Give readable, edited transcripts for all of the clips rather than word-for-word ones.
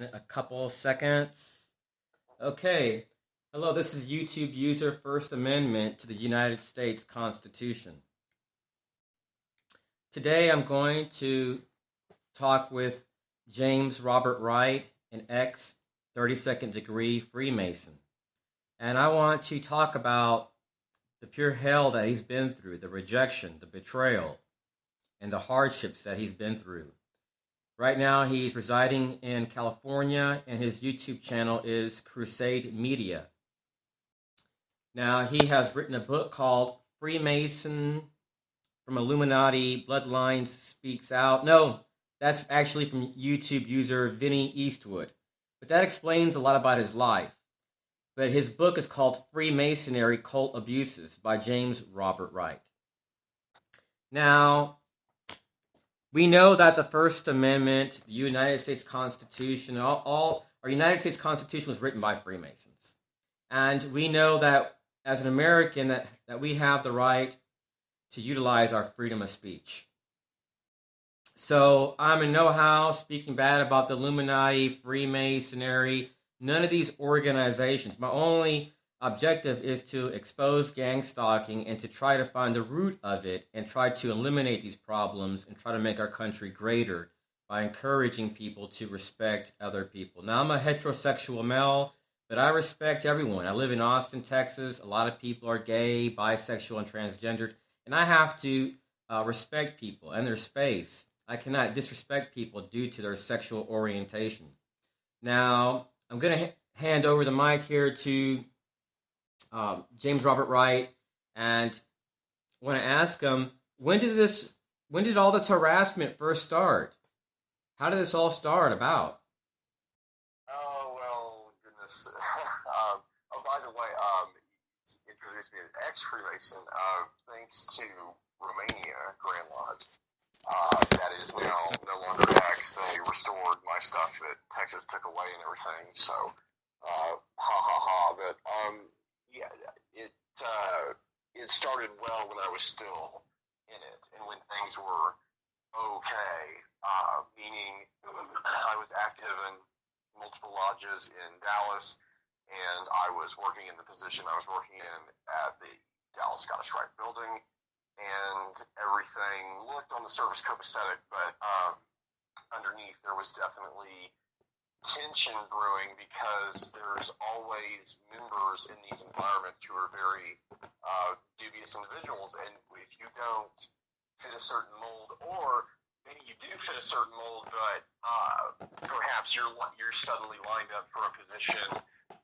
a couple seconds. Okay. Hello, this is YouTube user First Amendment to the United States Constitution. Today I'm going to talk with James Robert Wright, an ex 32nd degree Freemason. And I want to talk about the pure hell that he's been through, the rejection, the betrayal, and the hardships that he's been through. Right now, he's residing in California, and his YouTube channel is Crusade Media. Now, he has written a book called Freemason from Illuminati Bloodlines Speaks Out. No, that's actually from YouTube user Vinny Eastwood. But that explains a lot about his life. But his book is called Freemasonry Cult Abuses by James Robert Wright. Now, we know that the First Amendment, the United States Constitution, our United States Constitution was written by Freemasons. And we know that as an American that we have the right to utilize our freedom of speech. So I'm in no house speaking bad about the Illuminati, Freemasonry, none of these organizations. My only objective is to expose gang stalking and to try to find the root of it and try to eliminate these problems and try to make our country greater by encouraging people to respect other people. Now, I'm a heterosexual male, but I respect everyone. I live in Austin, Texas. A lot of people are gay, bisexual, and transgendered, and I have to respect people and their space. I cannot disrespect people due to their sexual orientation. Now, I'm going to hand over the mic here to James Robert Wright, and I want to ask him, when did all this harassment first start? How did this all start about? Oh, well, goodness. By the way, he introduced me as ex-Freemason, thanks to Romania, Grand Lodge. That is now no longer ex. They restored my stuff that Texas took away and everything, so, but, yeah, it started well when I was still in it, and when things were okay, meaning I was active in multiple lodges in Dallas, and I was working in the position I was working in at the Dallas Scottish Rite building, and everything looked on the surface copacetic, but underneath there was definitely tension brewing because there's always members in these environments who are very dubious individuals, and if you don't fit a certain mold, or maybe you do fit a certain mold, but perhaps you're suddenly lined up for a position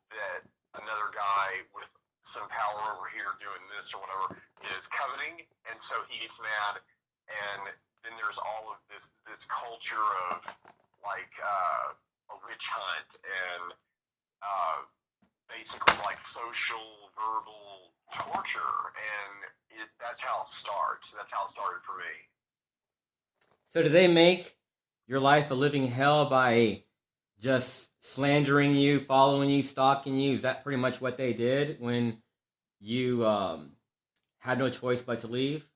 that another guy with some power over here doing this or whatever is coveting, and so he gets mad, and then there's all of this culture of like a witch hunt and basically like social verbal torture, and that's how it starts. That's how it started for me. So did they make your life a living hell by just slandering you, following you, stalking you? Is that pretty much what they did when you had no choice but to leave?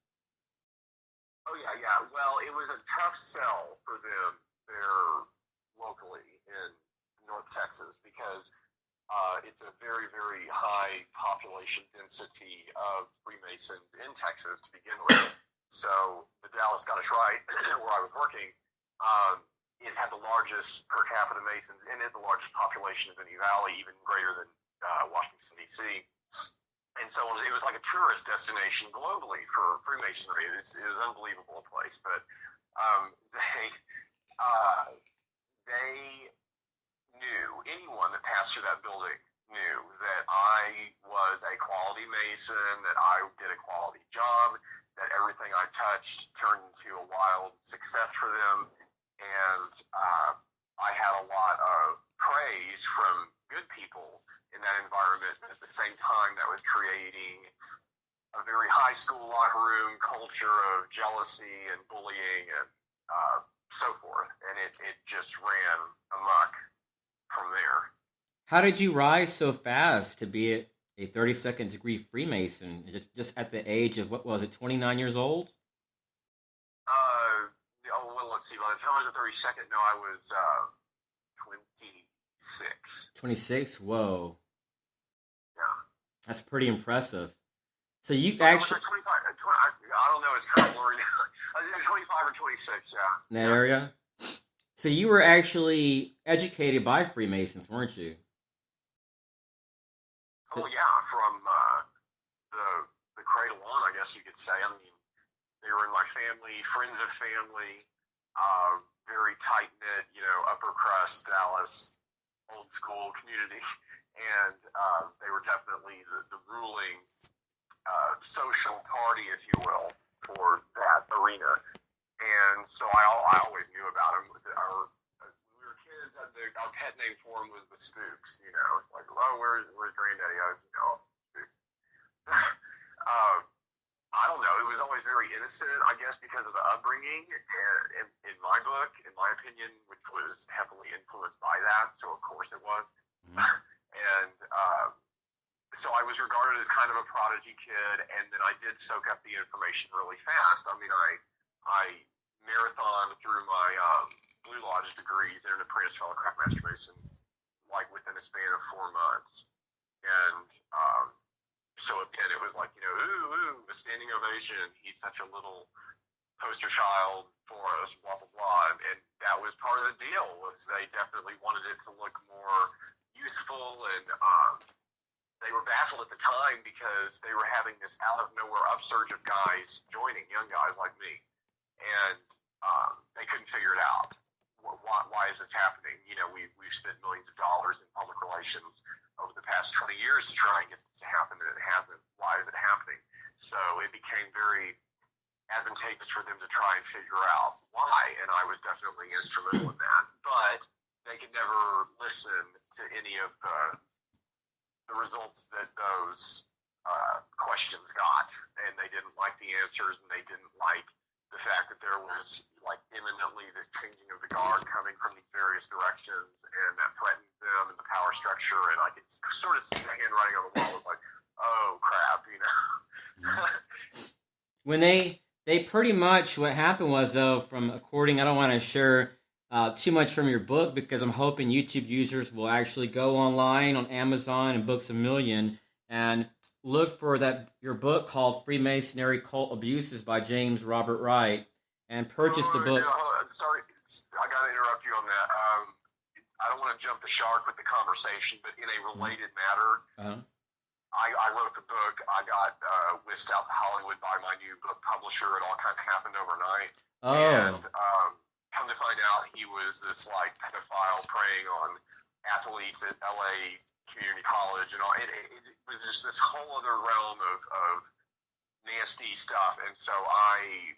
Oh, yeah. Well, it was a tough sell for them there locally in North Texas because it's a very, very high population density of Freemasons in Texas to begin with. So the Dallas Scottish Rite, where I was working, it had the largest per capita Masons in it, the largest population of any valley, even greater than Washington, D.C. And so it was like a tourist destination globally for Freemasonry. It was an unbelievable place. But they knew, anyone that passed through that building knew that I was a quality Mason, that I did a quality job, that everything I touched turned into a wild success for them. And I had a lot of praise from good people in that environment, but at the same time that was creating a very high school locker room culture of jealousy and bullying and so forth, and it just ran amok from there. How did you rise so fast to be a 32nd degree Freemason, just at the age of, what was it, 29 years old? Well, let's see, by the time I was a 32nd, no, I was 28. 26. 26? Whoa. Yeah. That's pretty impressive. So you Was actually... I 25? I don't know. It's kind of blurry. I was either 25 or 26, In that area? So you were actually educated by Freemasons, weren't you? Oh, yeah. From the cradle on, I guess you could say. I mean, they were in my family, friends of family, very tight-knit, upper crust, Dallas, old school community. And they were definitely the ruling social party, if you will, for that arena. And so I always knew about them. When we were kids, our pet name for them was the Spooks. Like, oh, where's Granddaddy? Spooks. I don't know. It was always very innocent, I guess, because of the upbringing. And in my book, in my opinion, which was heavily influenced by that, so of course it was. Mm-hmm. And so I was regarded as kind of a prodigy kid, and then I did soak up the information really fast. I mean, I marathoned through my Blue Lodge degrees and an apprentice fellow craftmaster mason, like within a span of 4 months. And so again, it was like, ooh, a standing ovation. He's such a little poster child for us, blah, blah, blah. And that was part of the deal, was they definitely wanted it to look more youthful, and they were baffled at the time because they were having this out of nowhere upsurge of guys joining, young guys like me. And they couldn't figure it out. Why is this happening? We've spent millions of dollars in public relations over the past 20 years to try and get this to happen, and it hasn't. Why is it happening? So it became very advantageous for them to try and figure out why, and I was definitely instrumental in that. But they could never listen to any of the results that those questions got, and they didn't like the answers, and they didn't like the fact that there was like imminently this changing of the guard coming from these various directions, and that threatened them and the power structure, and I could sort of see the handwriting on the wall. It was like, oh crap, When they pretty much, what happened was, though, from according, I don't want to share too much from your book, because I'm hoping YouTube users will actually go online on Amazon and Books A Million and look for your book called Freemasonry Cult Abuses by James Robert Wright, and purchase the book. Sorry, I got to interrupt you on that. I don't want to jump the shark with the conversation, but in a related matter, I wrote the book. I got whisked out to Hollywood by my new book publisher. It all kind of happened overnight. And come to find out, he was this like pedophile preying on athletes at LA Community College, and all. It was just this whole other realm of nasty stuff. And so I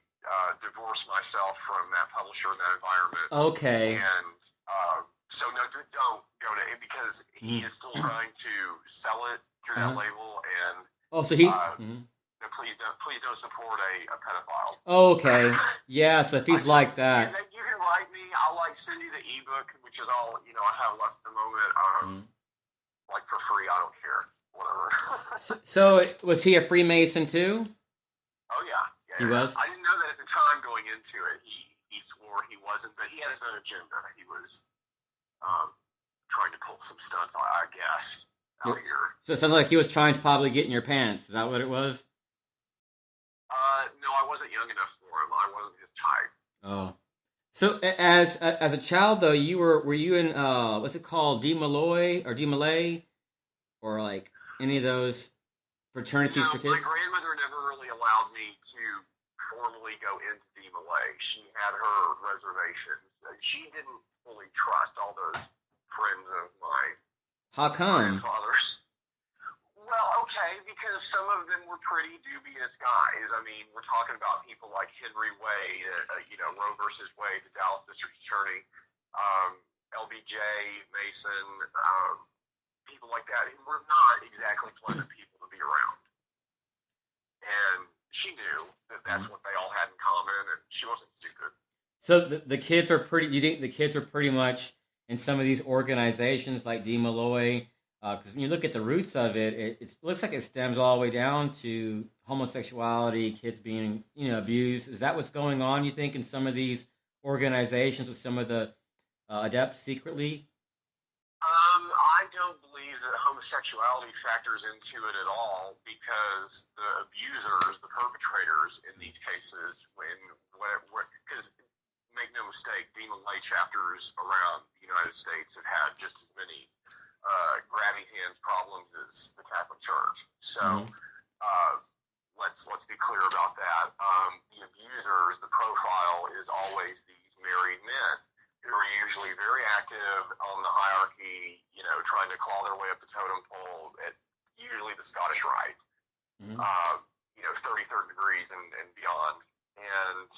divorced myself from that publisher and that environment. Okay. And so no, don't go to it, because he is still trying to sell it through that label. And so he. Please don't support a pedophile. Okay. Yeah. So if he's like that, you can write me. I'll send you the ebook, which is all I have left at the moment. Like for free, I don't care. Whatever. So was he a Freemason too? Oh yeah. He was? I didn't know that at the time going into it. He swore he wasn't, but he had his own agenda. He was trying to pull some stunts, I guess, out here. So it sounded like he was trying to probably get in your pants. Is that what it was? No, I wasn't young enough for him. I wasn't his type. Oh. So as a child, though, were you in what's it called, De Malloy or De Malay, or like any of those fraternities for kids? My grandmother never really allowed me to formally go into De Malay. She had her reservations. She didn't fully trust all those friends of mine. How come? Grandfathers. Well, okay, because some of them were pretty dubious guys. I mean, we're talking about people like Henry Wade, Roe versus Wade, the Dallas District Attorney, LBJ, Mason, people like that who were not exactly pleasant people to be around. And she knew that that's what they all had in common, and she wasn't stupid. So the kids are pretty. You think the kids are pretty much in some of these organizations like De Malloy? Because when you look at the roots of it, it looks like it stems all the way down to homosexuality, kids being abused. Is that what's going on, you think, in some of these organizations with some of the adepts secretly? don't believe that homosexuality factors into it at all, because the abusers, the perpetrators in these cases, because make no mistake, demon lay chapters around the United States have had just as many grabbing hands problems as the Catholic Church. So let's be clear about that. The abusers, the profile is always these married men who are usually very active on the hierarchy, trying to claw their way up the totem pole at usually the Scottish Rite, 33rd degrees and beyond. And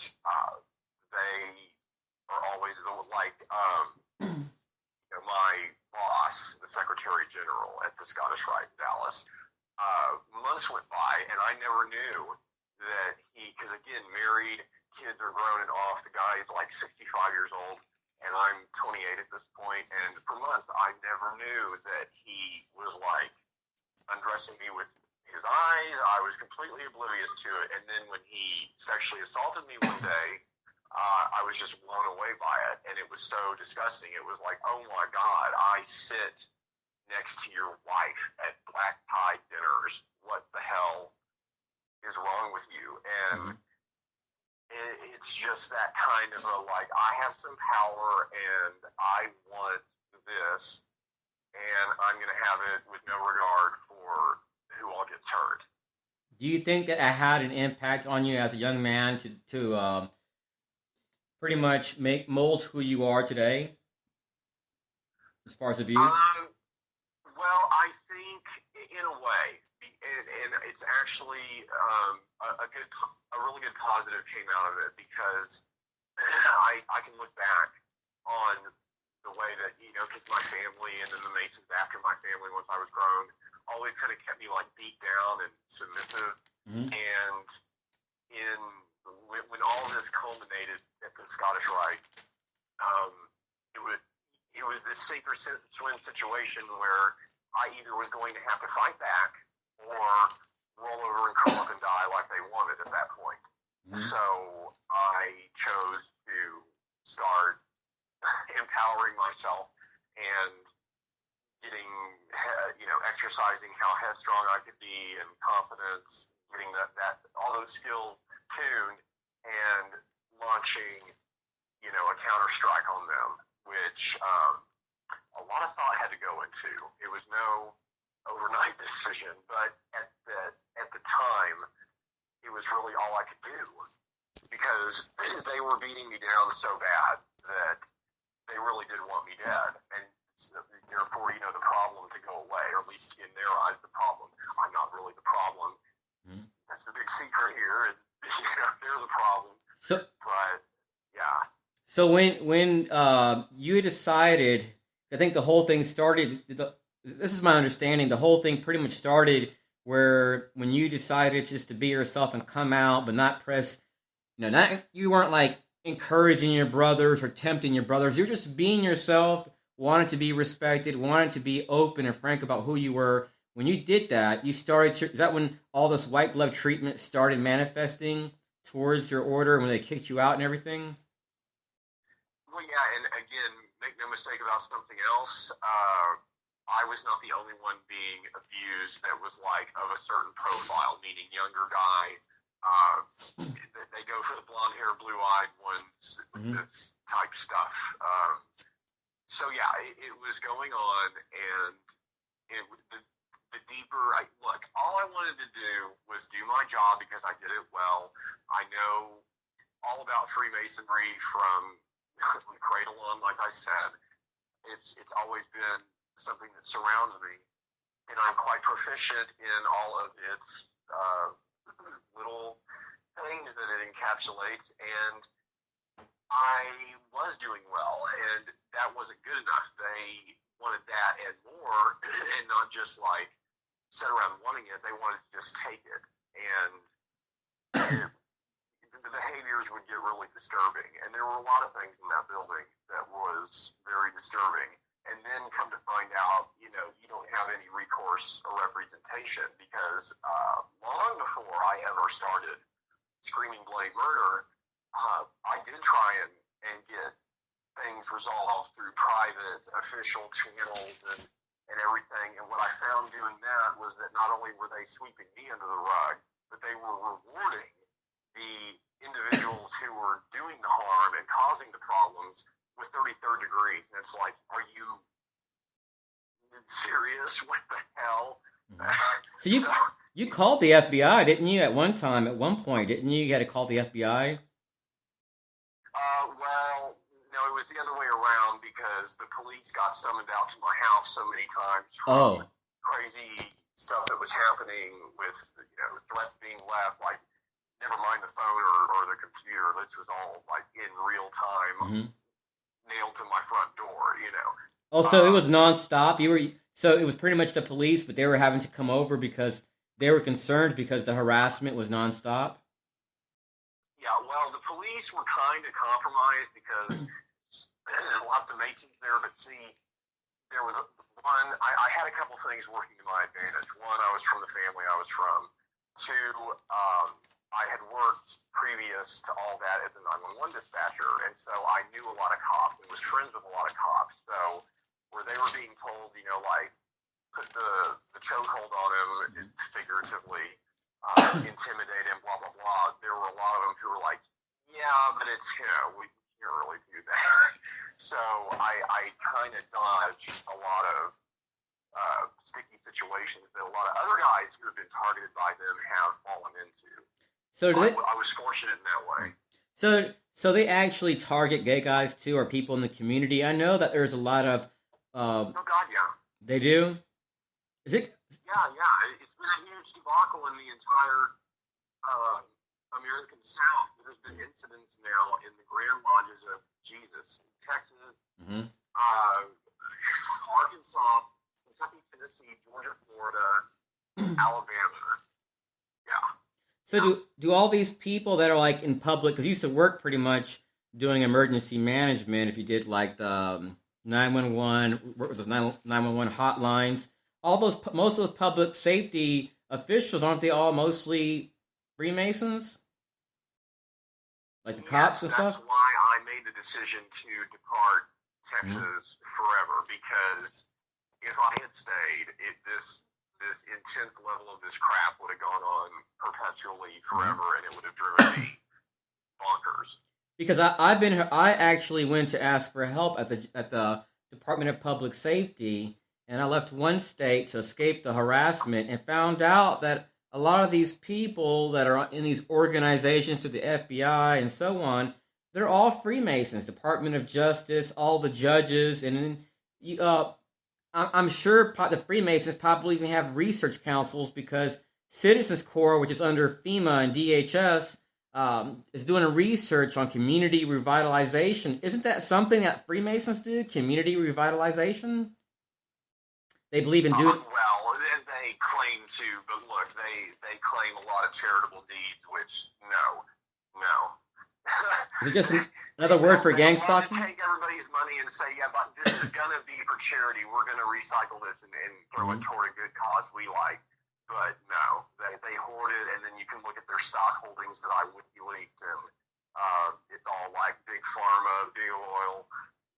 they are always my boss, the Secretary General at the Scottish Rite in Dallas. Months went by, and I never knew that because again, married, kids are grown and off. The guy is like 65 years old, and I'm 28 at this point. And for months, I never knew that he was like undressing me with his eyes. I was completely oblivious to it. And then when he sexually assaulted me one day, I was just blown away by it, and it was so disgusting. It was like, oh my God, I sit next to your wife at black tie dinners. What the hell is wrong with you? And it's just that kind of I have some power and I want this, and I'm going to have it with no regard for who all gets hurt. Do you think that it had an impact on you as a young man to pretty much mold who you are today as far as abuse? Well, I think in a way, and it's actually a really good positive came out of it, because I can look back on the way that, because my family and then the Masons after my family, once I was grown, always kind of kept me beat down and submissive. And when all this culminated at the Scottish Rite, it was this sink or swim situation where I either was going to have to fight back or roll over and curl up and die like they wanted at that point. So I chose to start empowering myself and getting, exercising how headstrong I could be and confidence, getting that all those skills tuned and launching, a counter strike on them, which a lot of thought had to go into. It was no overnight decision, but at the time, it was really all I could do, because they were beating me down so bad that they really did want me dead, and therefore, the problem to go away, or at least in their eyes, the problem. I'm not really the problem. That's the big secret here, and they're the problem. But yeah. So when you decided, I think the whole thing started. This is my understanding. The whole thing pretty much started where when you decided just to be yourself and come out, but not press. You weren't encouraging your brothers or tempting your brothers. You're just being yourself. Wanted to be respected. Wanted to be open and frank about who you were. When you did that, you started. Is that when all this white glove treatment started manifesting towards your order, when they kicked you out and everything? Well, yeah, and again, make no mistake about something else. I was not the only one being abused that was of a certain profile, meaning younger guy. They go for the blonde hair, blue-eyed ones with this type stuff. So yeah, it was going on, and the deeper look, all I wanted to do was do my job because I did it well. I know all about Freemasonry from cradle on, like I said. It's always been something that surrounds me, and I'm quite proficient in all of its little things that it encapsulates, and I was doing well, and that wasn't good enough. They wanted that and more, and not just sit around wanting it. They wanted to just take it, and the behaviors would get really disturbing, and there were a lot of things in that building that was very disturbing. And then come to find out, you don't have any recourse or representation, because long before I ever started Screaming Blade Murder, I did try and get things resolved through private official channels, and and everything. And what I found doing that was that not only were they sweeping me under the rug, but they were rewarding the individuals who were doing the harm and causing the problems with 33rd degrees. And it's like, are you serious? What the hell? So you called the FBI, didn't you, at one point, didn't you? You had to call the FBI? Well, no, it was the other way around because the police got summoned out to my house so many times from crazy stuff that was happening with, threats being left, like, never mind the phone or the computer. This was all, like, in real time, nailed to my front door, Oh, so it was nonstop? So it was pretty much the police, but they were having to come over because they were concerned because the harassment was nonstop? Yeah, well, the police were kind of compromised because lots of Masons there, but see, there was one, I had a couple things working to my advantage. One, I was from the family I was from. Two, I had worked previous to all that as a 911 dispatcher, and so I knew a lot of cops and was friends with a lot of cops. So where they were being told, like, put the chokehold on him, figuratively, intimidate him, blah, blah, blah, there were a lot of them who were like, yeah, but it's, we can't really do that. So I kind of dodged a lot of sticky situations that a lot of other guys who have been targeted by them have fallen into. So I was fortunate in that way. So they actually target gay guys too, or people in the community? I know that there's a lot of... oh, God, yeah. They do? Is it? Yeah. It's been a huge debacle in the entire American South. There's been incidents now in the Grand Lodges of Jesus in Texas, Arkansas, Kentucky, Tennessee, Georgia, Florida, Alabama. Yeah. So do all these people that are like in public, because you used to work pretty much doing emergency management, if you did like the 911, work with those 911 hotlines, most of those public safety officials, aren't they all mostly Freemasons? Like the cops and stuff? That's why I made the decision to depart Texas forever, because if I had stayed, this intense level of this crap would have gone on perpetually forever, and it would have driven me bonkers. Because I actually went to ask for help at the Department of Public Safety, and I left one state to escape the harassment, and found out that a lot of these people that are in these organizations to the FBI and so on, they're all Freemasons, Department of Justice, all the judges, and I'm sure the Freemasons probably even have research councils, because Citizens Corps, which is under FEMA and DHS, is doing a research on community revitalization. Isn't that something that Freemasons do? Community revitalization? They believe in doing... Well, they claim to, but look, they claim a lot of charitable deeds, which, no. Is it just another word for gang stalking? They take everybody's money and say, yeah, but this is going to be for charity. We're going to recycle this and throw it toward a good cause we like. But no, they hoard it, and then you can look at their stock holdings that I WikiLeaked, and it's all like big pharma, big oil,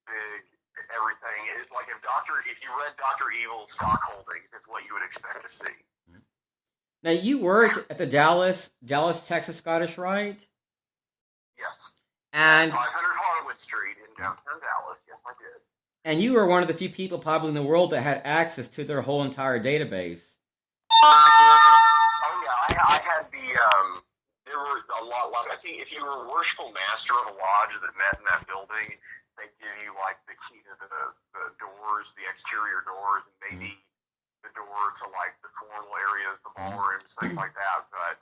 big everything. It's like if you read Dr. Evil's stock holdings, it's what you would expect to see. Now, you worked at the Dallas, Texas Scottish Rite? Yes. And 500 Harwood Street in downtown Dallas. Yes, I did. And you were one of the few people probably in the world that had access to their whole entire database. Oh yeah, I had there were a lot, I think if you were a worshipful master of a lodge that met in that building, they'd give you like the key to the doors, the exterior doors, and maybe the door to like the formal areas, the ballrooms, things like that. But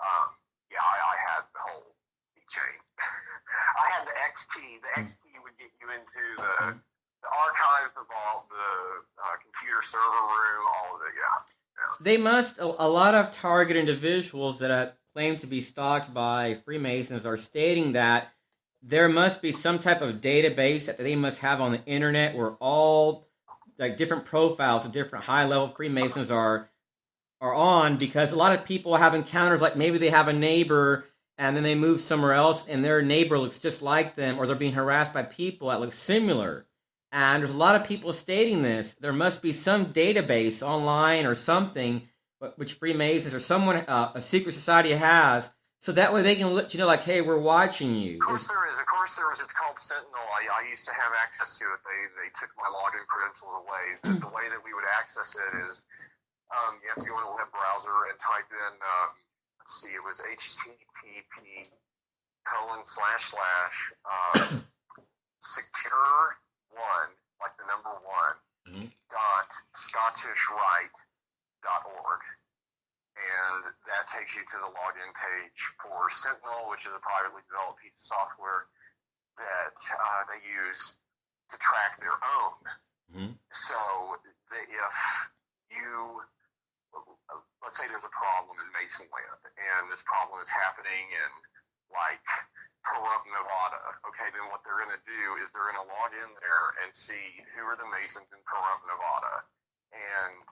yeah, I had the whole keychain. I had the X key. The X key would get you into the archives, the vault, the computer server room, all of it. Yeah. They must, a lot of target individuals that claim to be stalked by Freemasons are stating that there must be some type of database that they must have on the internet where all like different profiles of different high-level Freemasons are on, because a lot of people have encounters like maybe they have a neighbor and then they move somewhere else and their neighbor looks just like them, or they're being harassed by people that look similar. And there's a lot of people stating this. There must be some database online or something which Freemasons or someone, a secret society has, so that way they can let you know, like, hey, we're watching you. Of course there is. Of course there is. It's called Sentinel. I used to have access to it. They took my login credentials away. The way that we would access it is you have to go in a web browser and type in, let's see, it was http:// like the number one, .scottishright.org. And that takes you to the login page for Sentinel, which is a privately developed piece of software that they use to track their own. So if you, let's say there's a problem in Masonland, and this problem is happening in, like, Pahrump, Nevada, okay, then what they're going to do is they're going to log in there and see who are the Masons in Pahrump, Nevada, and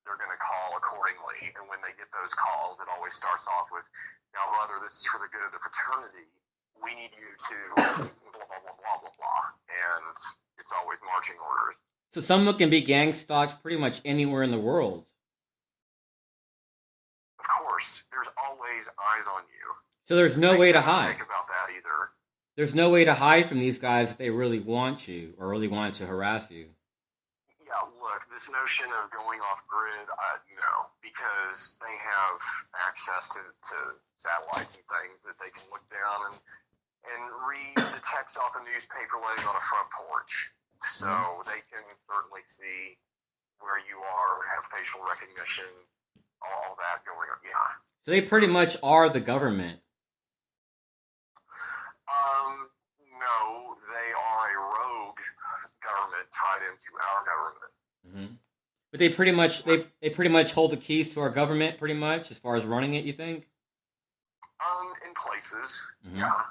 they're going to call accordingly. And when they get those calls, it always starts off with, now, brother, this is for the good of the fraternity. We need you to blah, blah, blah, blah, blah, blah. And it's always marching orders. So someone can be gang stalked pretty much anywhere in the world. Of course, there's always eyes on you. So there's no way to hide. Think about that either. There's no way to hide from these guys if they really want you or really want to harass you. Yeah, look, this notion of going off grid, no, because they have access to satellites and things that they can look down and read the text off a newspaper laying on a front porch. So they can certainly see where you are, have facial recognition, all that going on, yeah. So they pretty much are the government. No, they are a rogue government tied into our government. But they pretty much hold the keys to our government, pretty much, as far as running it, you think? In places, yeah.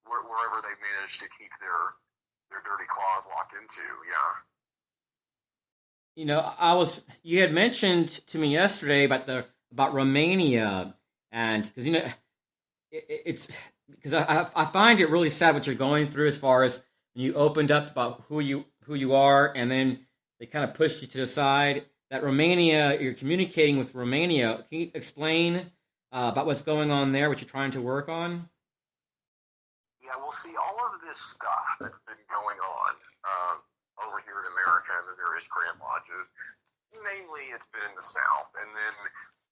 Wherever they've managed to keep their dirty claws locked into, yeah. You know, you had mentioned to me yesterday about Romania, and because, you know, it's because I find it really sad what you're going through as far as when you opened up about who you are, and then they kind of pushed you to the side. That Romania, you're communicating with Romania. Can you explain about what's going on there, what you're trying to work on? Yeah, well, see, all of this stuff that's been going on over here in America and the various Grand Lodges, mainly it's been in the South, and then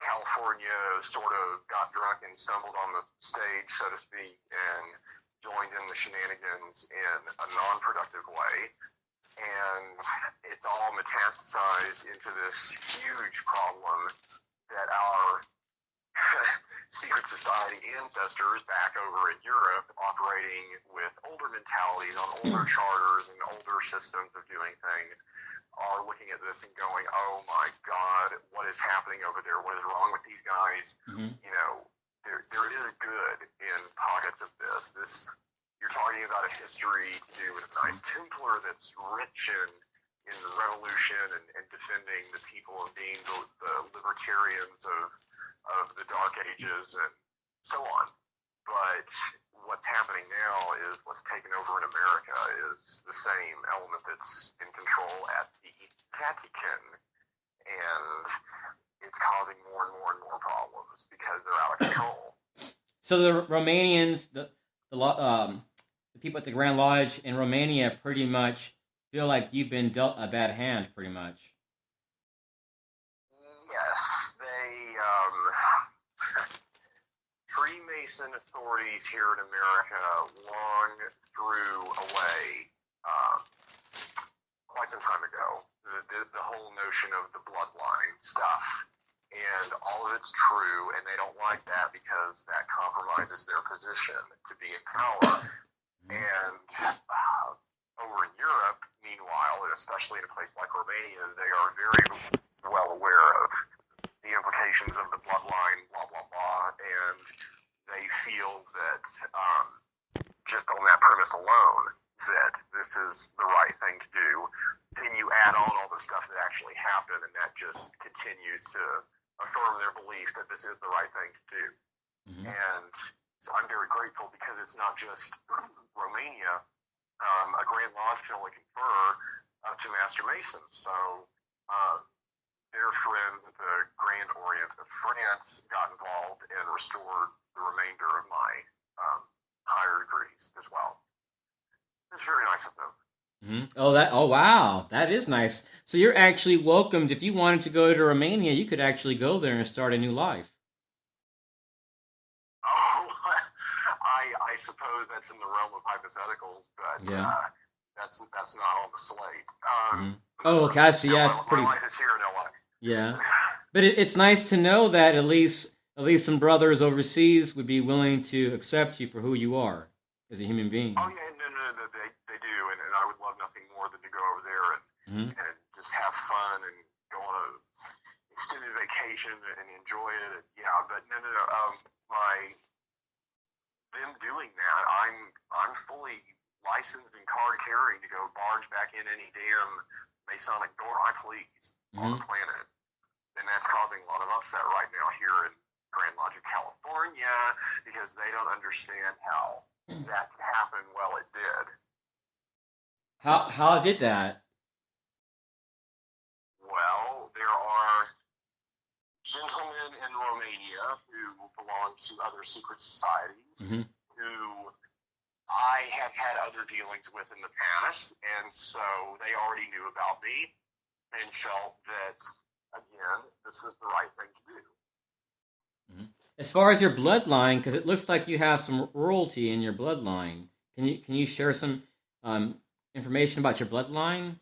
California sort of got drunk and stumbled on the stage, so to speak, and joined in the shenanigans in a non-productive way. And it's all metastasized into this huge problem that our secret society ancestors back over in Europe, operating with older mentalities on older charters and older systems of doing things, are looking at this and going, oh my God, what is happening over there? What is wrong with these guys? You know, there is good in pockets of this. You're talking about a history to do with a nice Templar that's rich in revolution and defending the people and being the libertarians of the Dark Ages and so on. But what's happening now is what's taken over in America is the same element that's in control at the Vatican, and it's causing more and more and more problems because they're out of control. So the Romanians, the people at the Grand Lodge in Romania pretty much feel like you've been dealt a bad hand, pretty much. Yes, they Freemason authorities here in America long threw away quite some time ago the whole notion of the bloodline stuff. And all of it's true, and they don't like that because that compromises their position to be in power. And over in Europe, meanwhile, and especially in a place like Romania, they are very well aware of the implications of the bloodline, blah, blah, blah, and they feel that just on that premise alone, that this is the right thing to do. Then you add on all the stuff that actually happened, and that just continues to affirm their belief that this is the right thing to do. And so I'm very grateful because it's not just Romania. A Grand Lodge can only confer to Master Masons. So their friends at the Grand Orient of France got involved and restored the remainder of my higher degrees as well. It's very nice of them. Mm-hmm. Oh, wow. That is nice. So you're actually welcomed. If you wanted to go to Romania, you could actually go there and start a new life. Oh, I suppose that's in the realm of hypotheticals, but that's not on the slate. Oh, okay. I see. Yeah, my life is here in LA. Yeah, but it's nice to know that at least some brothers overseas would be willing to accept you for who you are as a human being. Oh yeah, no, they do, and I would love nothing more than to go over there and just have fun and go on a extended vacation and enjoy it. Yeah, but no. Them doing that, I'm fully licensed and card carrying to go barge back in any damn Masonic door I please on the planet, and that's causing a lot of upset right now here in Grand Lodge, California, because they don't understand how that could happen. Well, it did. How did that? Well, there are gentlemen in Romania who belong to other secret societies who I have had other dealings with in the past, and so they already knew about me and felt that, again, this was the right thing to do. As far as your bloodline, because it looks like you have some royalty in your bloodline, can you share some information about your bloodline?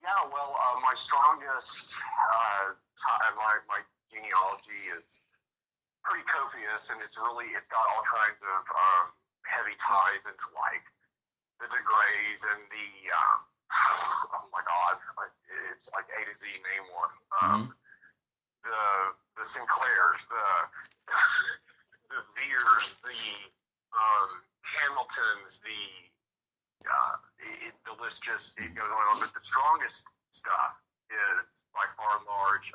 Yeah, well, my strongest, my genealogy is pretty copious, and it's got all kinds of heavy ties into like the degrés and the oh my God, it's like A to Z, name one. The Sinclairs, the Veers, the Hamiltons, the list just it goes on. But the strongest stuff is by far and large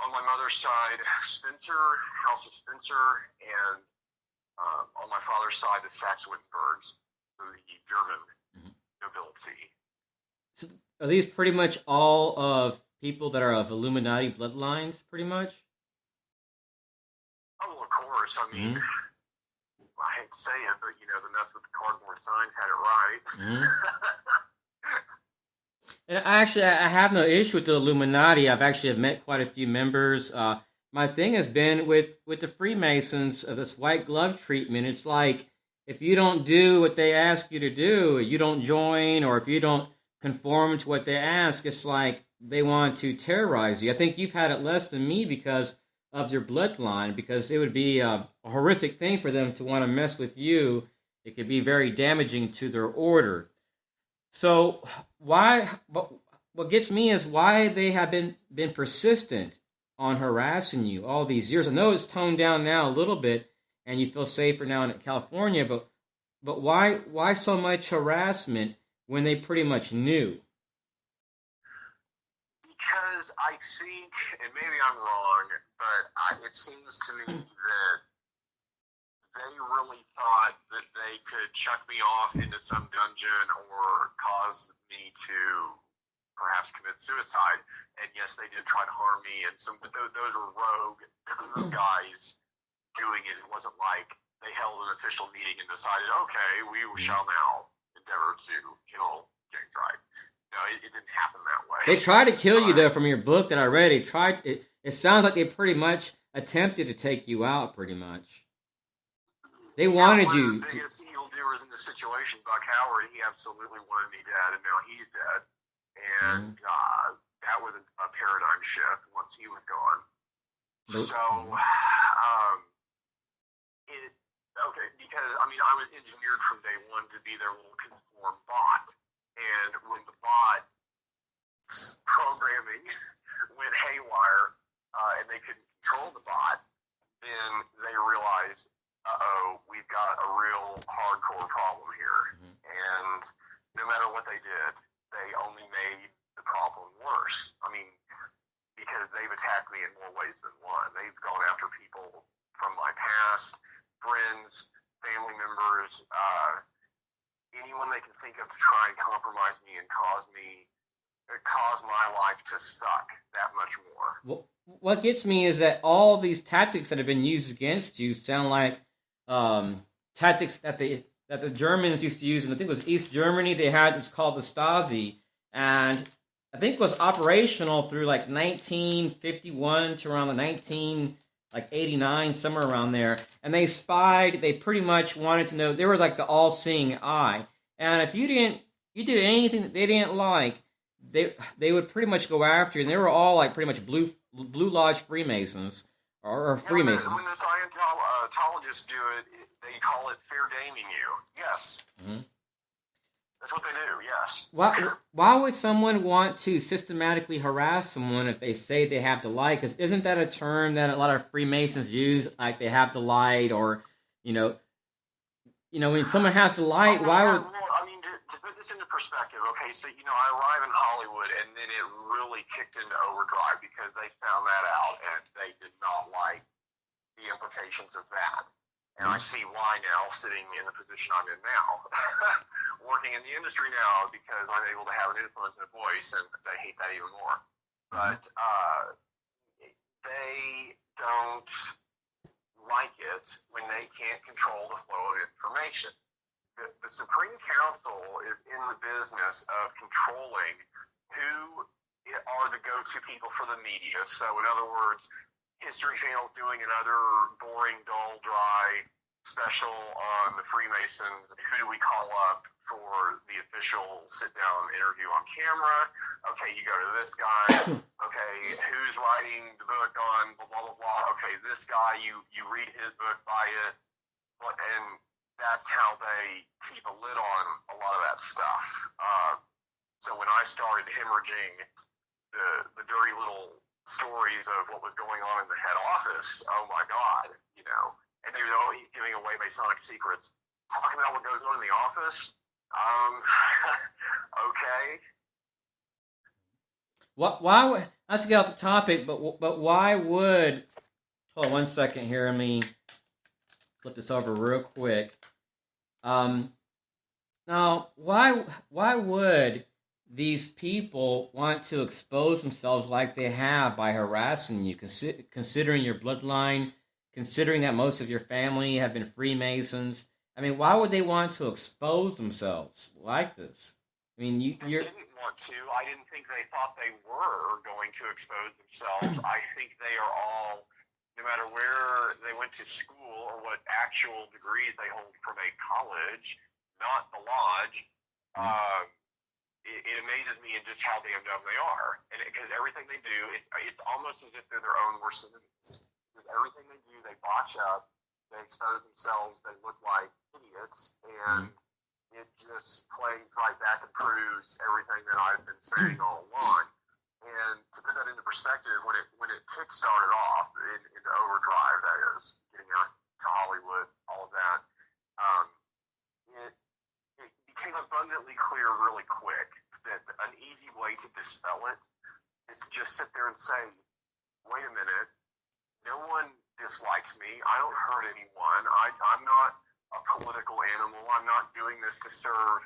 on my mother's side, Spencer, House of Spencer, and on my father's side, the Saxe-Wittenbergs, the German nobility. So are these pretty much all of people that are of Illuminati bloodlines, pretty much? Oh, well, of course. I mean, I hate to say it, but, the nuts with the cardboard sign had it right. And I have no issue with the Illuminati. I've met quite a few members. My thing has been with the Freemasons, this white glove treatment. It's like, if you don't do what they ask you to do, you don't join, or if you don't conform to what they ask, it's like they want to terrorize you. I think you've had it less than me because of your bloodline, because it would be a horrific thing for them to want to mess with you. It could be very damaging to their order. So what gets me is why they have been persistent on harassing you all these years. I know it's toned down now a little bit, and you feel safer now in California, but why so much harassment when they pretty much knew? Because I think, and maybe I'm wrong, but it seems to me that they really thought that they could chuck me off into some dungeon or cause me to perhaps commit suicide. And yes, they did try to harm me, and but those were rogue guys doing it. It wasn't like they held an official meeting and decided, okay, we shall now endeavor to kill James Wright. No, it didn't happen that way. They tried to kill you, though, from your book that I read. It sounds like they pretty much attempted to take you out, pretty much. They wanted you. The biggest evildoers in the situation, Buck Howard, he absolutely wanted me dead, and now he's dead. And that was a paradigm shift once he was gone. So, because, I was engineered from day one to be their little conformed bot. And when the bot programming went haywire, and they couldn't control the bot, then they realized, we've got a real hardcore problem here. And no matter what they did, they only made the problem worse. Because they've attacked me in more ways than one. They've gone after people from my past, friends, family members, anyone they can think of to try and compromise me and cause my life to suck that much more. Well, what gets me is that all these tactics that have been used against you sound like tactics that the Germans used to use, and I think it was East Germany. They had it's called the Stasi, and I think it was operational through like 1951 to around the 89, somewhere around there. And they spied. They pretty much wanted to know. They were like the all-seeing eye. And if you did anything that they didn't like, they would pretty much go after you. And they were all like pretty much Blue Lodge Freemasons or Freemasons. When the Scientologists do it, they call it fair gaming you. Yes. Mm-hmm. That's what they do, yes. Why would someone want to systematically harass someone if they say they have to lie? Because isn't that a term that a lot of Freemasons use, like they have to lie, or, when someone has to lie, why would... Well, I mean, to put this into perspective, okay, so, I arrive in Hollywood, and then it really kicked into overdrive because they found that out, and they did not like the implications of that. And I see why now, sitting in the position I'm in now, working in the industry now, because I'm able to have an influence and a voice, and they hate that even more. But they don't like it when they can't control the flow of information. The Supreme Council is in the business of controlling who are the go-to people for the media. So, in other words, History Channel's doing another boring, dull, dry special on the Freemasons. Who do we call up for the official sit-down interview on camera? Okay, you go to this guy. Okay, who's writing the book on blah, blah, blah, blah? Okay, this guy, you read his book, buy it. And that's how they keep a lid on a lot of that stuff. So when I started hemorrhaging the dirty little stories of what was going on in the head office, oh my God, and they would, he's giving away Masonic secrets. Talking about what goes on in the office? Okay. Why would, let's get off the topic, but why would, hold on one second here, let me flip this over real quick. Now, why would these people want to expose themselves like they have by harassing you, considering your bloodline, considering that most of your family have been Freemasons? I mean, why would they want to expose themselves like this? I mean, you're... I didn't want to. I didn't think they thought they were going to expose themselves. I think they are all, no matter where they went to school or what actual degrees they hold from a college, not the lodge, it amazes me in just how damn dumb they are. And because everything they do, it's almost as if they're their own worst enemies. Because everything they do, they botch up, they expose themselves, they look like idiots, and it just plays right back and proves everything that I've been saying all along. And to put that into perspective, when it kick-started off into overdrive, that is, getting out to Hollywood, all of that, it became abundantly clear really quick that an easy way to dispel it is to just sit there and say, wait a minute, no one dislikes me. I don't hurt anyone. I'm not a political animal. I'm not doing this to serve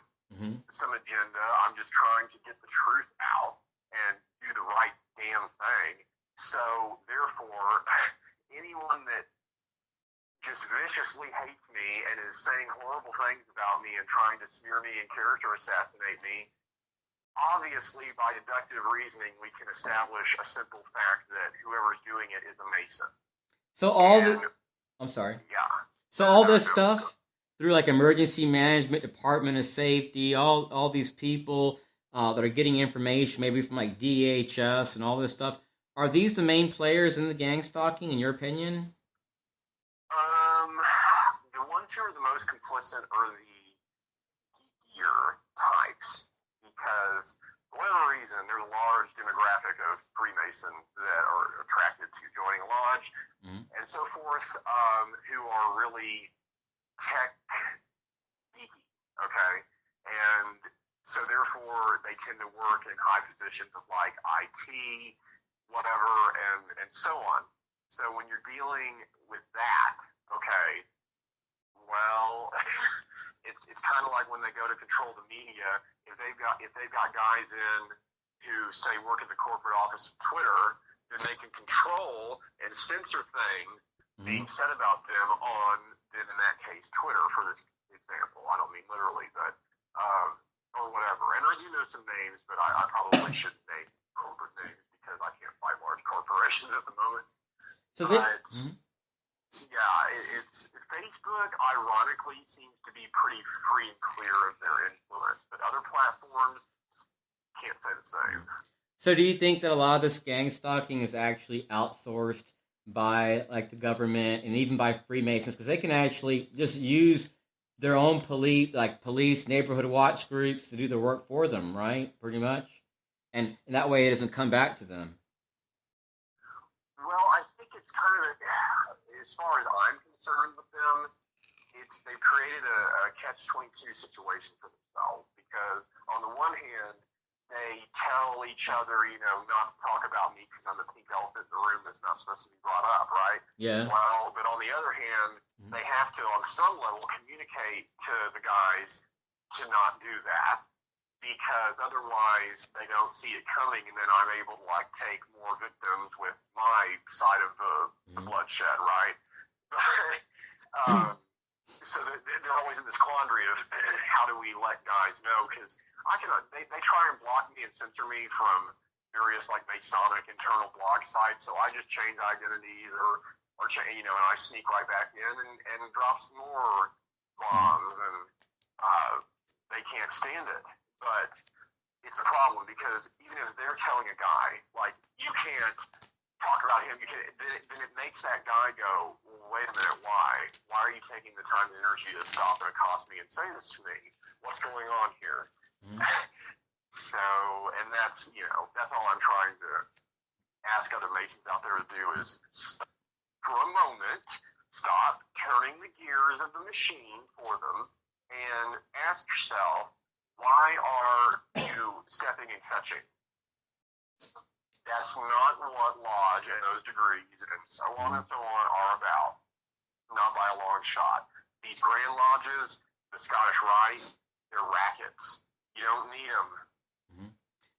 some agenda. I'm just trying to get the truth out and do the right damn thing. So, therefore, anyone that just viciously hates me and is saying horrible things about me and trying to smear me and character assassinate me, obviously, by deductive reasoning, we can establish a simple fact that whoever's doing it is a Mason. So I'm sorry. Yeah. So all this stuff through like emergency management, Department of Safety, all these people that are getting information, maybe from like DHS and all this stuff, are these the main players in the gang stalking, in your opinion? The ones who are the most complicit are the geekier types, because for whatever reason, there's a large demographic of Freemasons that are attracted to joining a lodge and so forth, who are really tech geeky, okay? And so therefore, they tend to work in high positions of like IT, whatever, and so on. So when you're dealing with that, okay, well, it's kind of like when they go to control the media. If they've got guys in who say work at the corporate office of Twitter, then they can control and censor things being said about them on, then in that case, Twitter, for this example. I don't mean literally, but or whatever. And I do know some names, but I probably shouldn't name corporate names because I can't fight large corporations at the moment. So it's Facebook, ironically, seems to be pretty free and clear of their influence, but other platforms can't say the same. So do you think that a lot of this gang stalking is actually outsourced by like the government and even by Freemasons, because they can actually just use their own police, neighborhood watch groups to do the work for them, right? Pretty much. And that way it doesn't come back to them. Well, I think it's kind of, as far as I'm concerned with them, they've created a catch-22 situation for themselves, because on the one hand, they tell each other, not to talk about me because I'm the pink elephant in the room that's not supposed to be brought up, right? Yeah. Well, but on the other hand, they have to, on some level, communicate to the guys to not do that, because otherwise they don't see it coming, and then I'm able to, take more victims with my side of the bloodshed, right? So they're always in this quandary of how do we let guys know, because they try and block me and censor me from various Masonic internal blog sites, so I just change identities or and I sneak right back in and drop some more bombs, and they can't stand it. But it's a problem, because even if they're telling a guy, you can't talk about him, then it makes that guy go, well, wait a minute, why? Why are you taking the time and energy to stop and accost me and say this to me? What's going on here? So, and that's all I'm trying to ask other Masons out there to do is stop for a moment, stop turning the gears of the machine for them, and ask yourself, why are you stepping and touching? That's not what lodge and those degrees and so on and so on are about. Not by a long shot. These grand lodges, the Scottish Rite, they're rackets. You don't need them.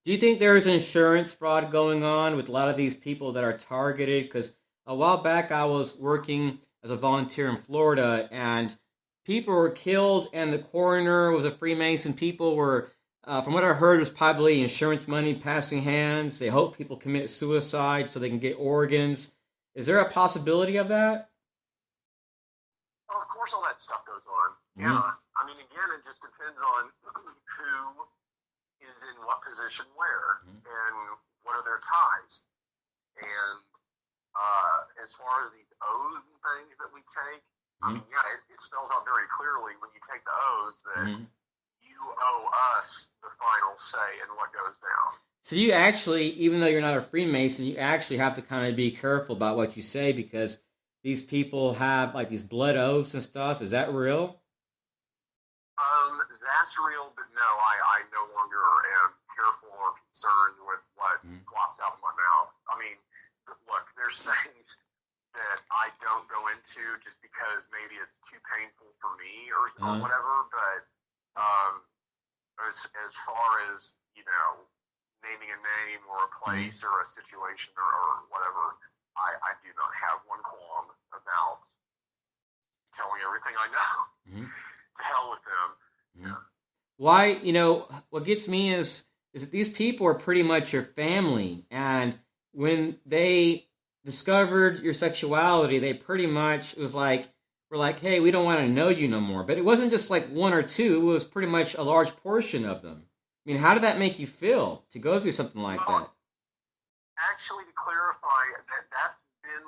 Do you think there's insurance fraud going on with a lot of these people that are targeted? Because a while back I was working as a volunteer in Florida, and people were killed, and the coroner was a Freemason. People were, from what I heard, was probably insurance money passing hands. They hope people commit suicide so they can get organs. Is there a possibility of that? Well, of course all that stuff goes on. Yeah. I mean, again, it just depends on who is in what position where, and what are their ties. And as far as these O's and things that we take, I mean, yeah, it spells out very clearly when you take the O's that you owe us the final say in what goes down. So you actually, even though you're not a Freemason, you actually have to kind of be careful about what you say, because these people have these blood oaths and stuff. Is that real? That's real, but no, I no longer am careful or concerned with what flops out of my mouth. I mean, look, there's things that I don't go into just because maybe it's too painful for me or whatever, but as far as, naming a name or a place or a situation or whatever, I do not have one qualm about telling everything I know. To hell with them. Yeah. Why, what gets me is that these people are pretty much your family, and when they discovered your sexuality, they pretty much were like, hey, we don't want to know you no more. But it wasn't just one or two, it was pretty much a large portion of them. I mean, how did that make you feel to go through something like that? Actually, to clarify, that's been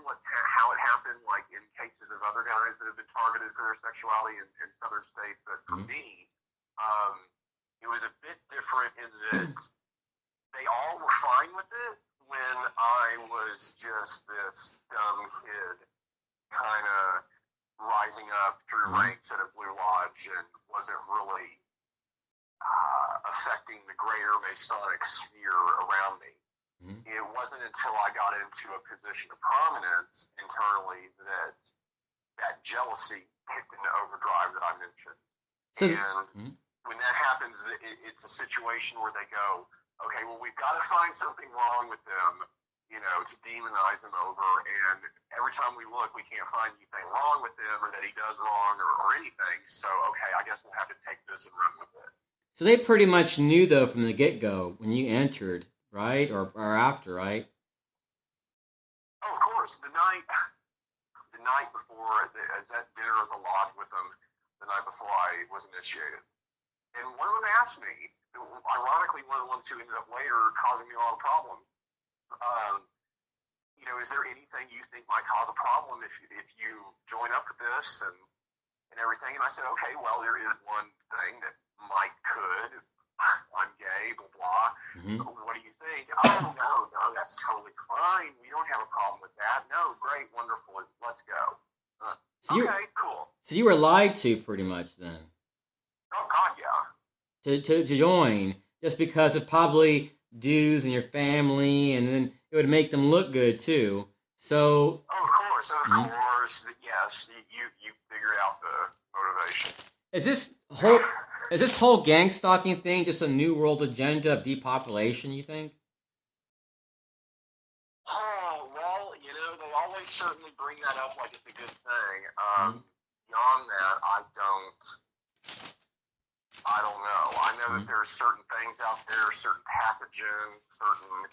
how it happened, in cases of other guys that have been targeted for their sexuality in southern states. But for me, it was a bit different in that they all were fine with it when I was just this dumb kid kind of rising up through ranks at a Blue Lodge and wasn't really affecting the greater Masonic sphere around me. It wasn't until I got into a position of prominence internally that jealousy kicked into overdrive that I mentioned. And when that happens, it's a situation where they go, okay, well, we've got to find something wrong with them, to demonize them over. And every time we look, we can't find anything wrong with them or that he does wrong or anything. So, okay, I guess we'll have to take this and run with it. So they pretty much knew, though, from the get-go when you entered, right? Or after, right? Oh, of course. The night before, I was at dinner at the lodge with them the night before I was initiated. And one of them asked me, ironically, one of the ones who ended up later causing me a lot of problems, is there anything you think might cause a problem if you join up with this and everything? And I said, okay, well, there is one thing that could. I'm gay, blah, blah. Mm-hmm. What do you think? Oh, no, that's totally fine. We don't have a problem with that. No, great, wonderful. Let's go. Cool. So you were lied to pretty much then? Oh, God, yeah. To join, just because of probably dues and your family, and then it would make them look good, too. So... Oh, of course, yes. You figured out the motivation. Is this whole gang stalking thing just a new world agenda of depopulation, you think? Oh, well, they always certainly bring that up like it's a good thing. Beyond that, I don't know. I know that there's certain things out there, certain pathogens, certain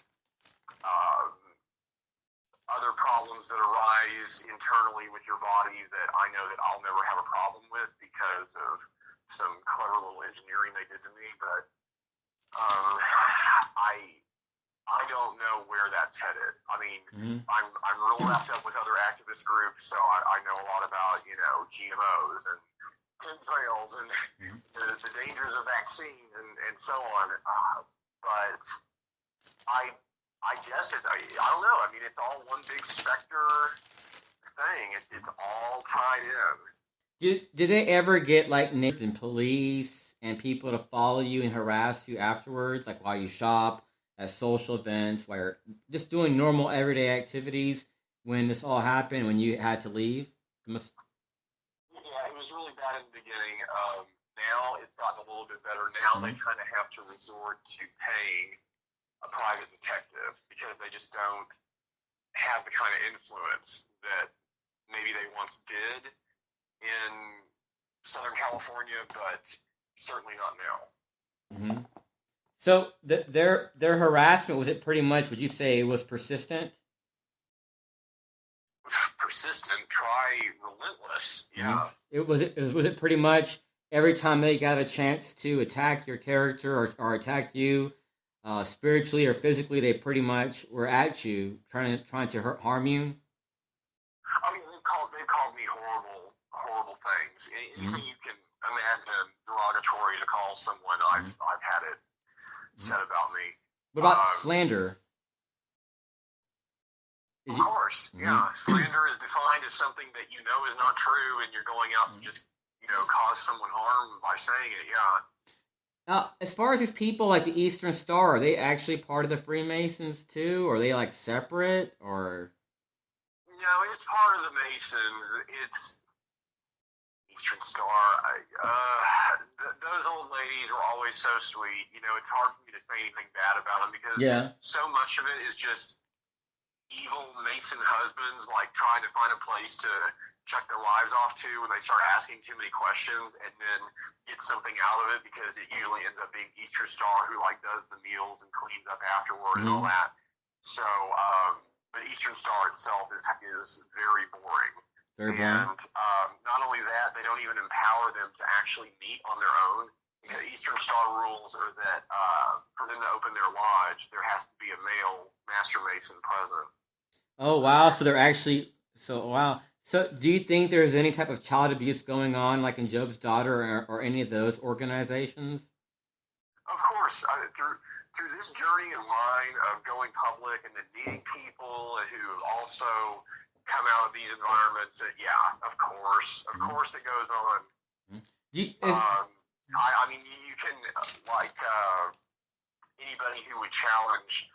other problems that arise internally with your body that I know that I'll never have a problem with because of some clever little engineering they did to me, but I don't know where that's headed. I mean, I'm real wrapped up with other activist groups, so I know a lot about GMOs and chemtrails and the dangers of vaccines and so on. But I guess I don't know. I mean, it's all one big specter thing. It's all tied in. Did they ever get like names in police and people to follow you and harass you afterwards, like while you shop, at social events, while you're just doing normal everyday activities when this all happened, when you had to leave? Yeah, it was really bad in the beginning. Now it's gotten a little bit better. Now they kind of have to resort to paying a private detective because they just don't have the kind of influence that maybe they once did in Southern California, but certainly not now. Mm-hmm. So their harassment, was it pretty much, would you say it was persistent? Persistent, try relentless, yeah. Mm-hmm. Was it pretty much every time they got a chance to attack your character or attack you, spiritually or physically, they pretty much were at you, trying to harm you? I mean, they called me horrible things. Anything you can imagine derogatory to call someone, I've had it said about me. What about slander? Of course, yeah. Slander is defined as something that you know is not true, and you're going out to just cause someone harm by saying it. Yeah. Now, as far as these people like the Eastern Star, are they actually part of the Freemasons too? Or are they like separate? Or no, it's part of the Masons. It's Eastern Star. Those old ladies were always so sweet. It's hard for me to say anything bad about them because so much of it is just evil Mason husbands like trying to find a place to check their wives off to when they start asking too many questions and then get something out of it because it usually ends up being Eastern Star who like does the meals and cleans up afterward and all that. So, but Eastern Star itself is very boring. Very boring. And not only that, they don't even empower them to actually meet on their own. Because Eastern Star rules are that for them to open their lodge, there has to be a male Master Mason present. Oh, wow. So they're actually... wow. So do you think there's any type of child abuse going on, like in Job's Daughter or any of those organizations? Of course. Through this journey of mine of going public and then meeting people who also come out of these environments, of course. Of course it goes on. I mean, you can, anybody who would challenge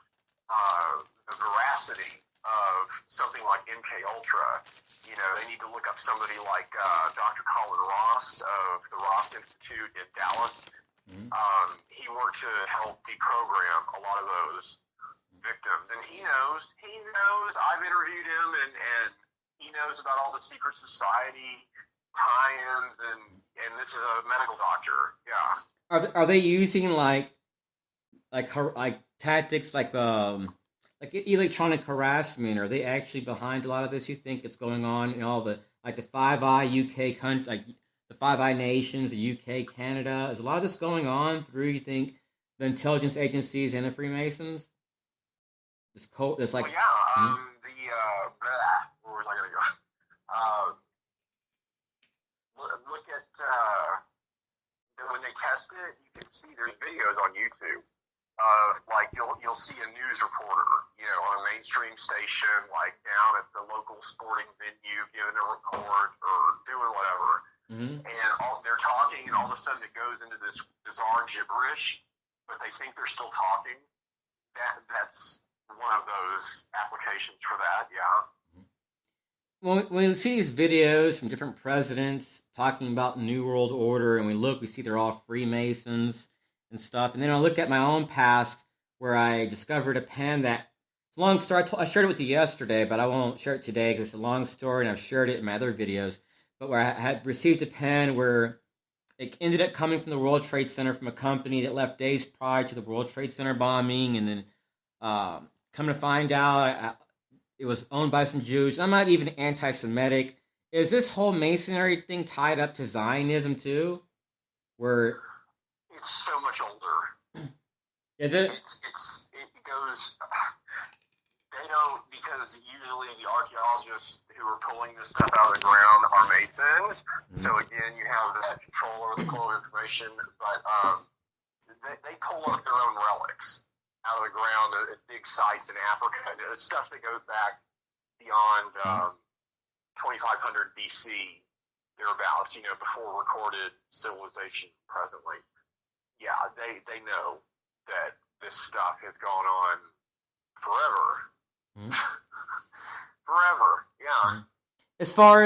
the veracity of something like MK Ultra, you know, they need to look up somebody like Dr. Colin Ross of the Ross Institute in Dallas. He worked to help deprogram a lot of those victims, and he knows. I've interviewed him, and he knows about all the secret society tie-ins, and this is a medical doctor. Yeah. Are they using like tactics like electronic harassment? Are they actually behind a lot of this? You think it's going on in all the like the Five Eye UK country, like the Five Eye nations, the UK, Canada? Is a lot of this going on through, you think, the intelligence agencies and the Freemasons? This like. Well, yeah. Where was I going to go? Look at when they test it. You can see there's videos on YouTube. Like you'll see a news reporter, you know, on a mainstream station, like down at the local sporting venue, giving a report or doing whatever, and they're talking, and all of a sudden it goes into this bizarre gibberish, but they think they're still talking. That's one of those applications for that, yeah. When we see these videos from different presidents talking about the New World Order, and we see they're all Freemasons and stuff. And then I look at my own past where I discovered a pen that, it's a long story. I shared it with you yesterday, but I won't share it today because it's a long story, and I've shared it in my other videos. But where I had received a pen where it ended up coming from the World Trade Center from a company that left days prior to the World Trade Center bombing, and then come to find out it was owned by some Jews. I'm not even anti-Semitic. Is this whole Masonry thing tied up to Zionism too? Where it's so much older. Is it? It goes. They don't, because usually the archaeologists who are pulling this stuff out of the ground are Masons. So again, you have that control over the flow of information. But they pull up their own relics out of the ground at big sites in Africa. It's stuff that goes back beyond 2500 BC, thereabouts, you know, before recorded civilization presently. Yeah, they know that this stuff has gone on forever. Forever, yeah. As far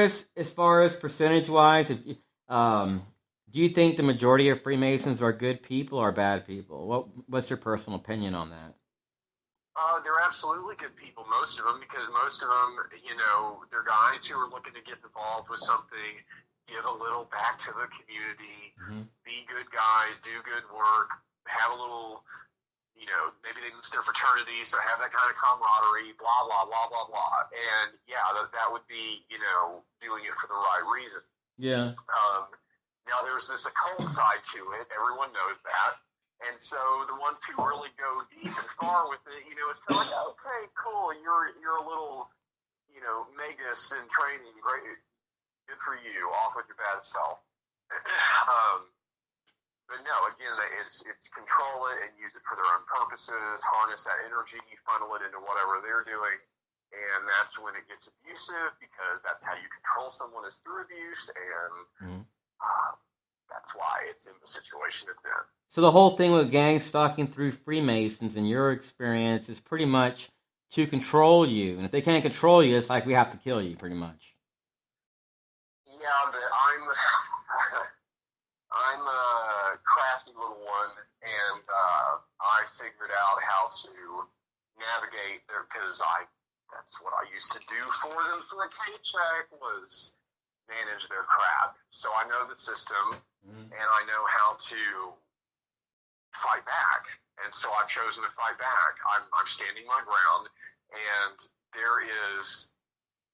as percentage-wise, do you think the majority of Freemasons are good people or bad people? What's your personal opinion on that? They're absolutely good people, most of them, because most of them, you know, they're guys who are looking to get involved with something, give a little back to the community, be good guys, do good work, have a little, you know, maybe they miss their fraternity, so have that kind of camaraderie, blah, blah, blah, blah, blah. And, yeah, that would be, you know, doing it for the right reason. Yeah. Now, there's this occult side to it. Everyone knows that. And so the ones who really go deep and far with it, you know, it's kind of like, okay, cool, you're a little, you know, magus in training, great, good for you, off with your bad self. But no, again, it's control it and use it for their own purposes, harness that energy, funnel it into whatever they're doing, and that's when it gets abusive, because that's how you control someone, is through abuse, and that's why it's in the situation it's in. So the whole thing with gang stalking through Freemasons, in your experience, is pretty much to control you. And if they can't control you, it's like we have to kill you, pretty much. Yeah, but I'm a crafty little one, and I figured out how to navigate there, because that's what I used to do for them for a paycheck, was manage their crap. So I know the system, and I know how to fight back. And so I've chosen to fight back. I'm standing my ground, and there is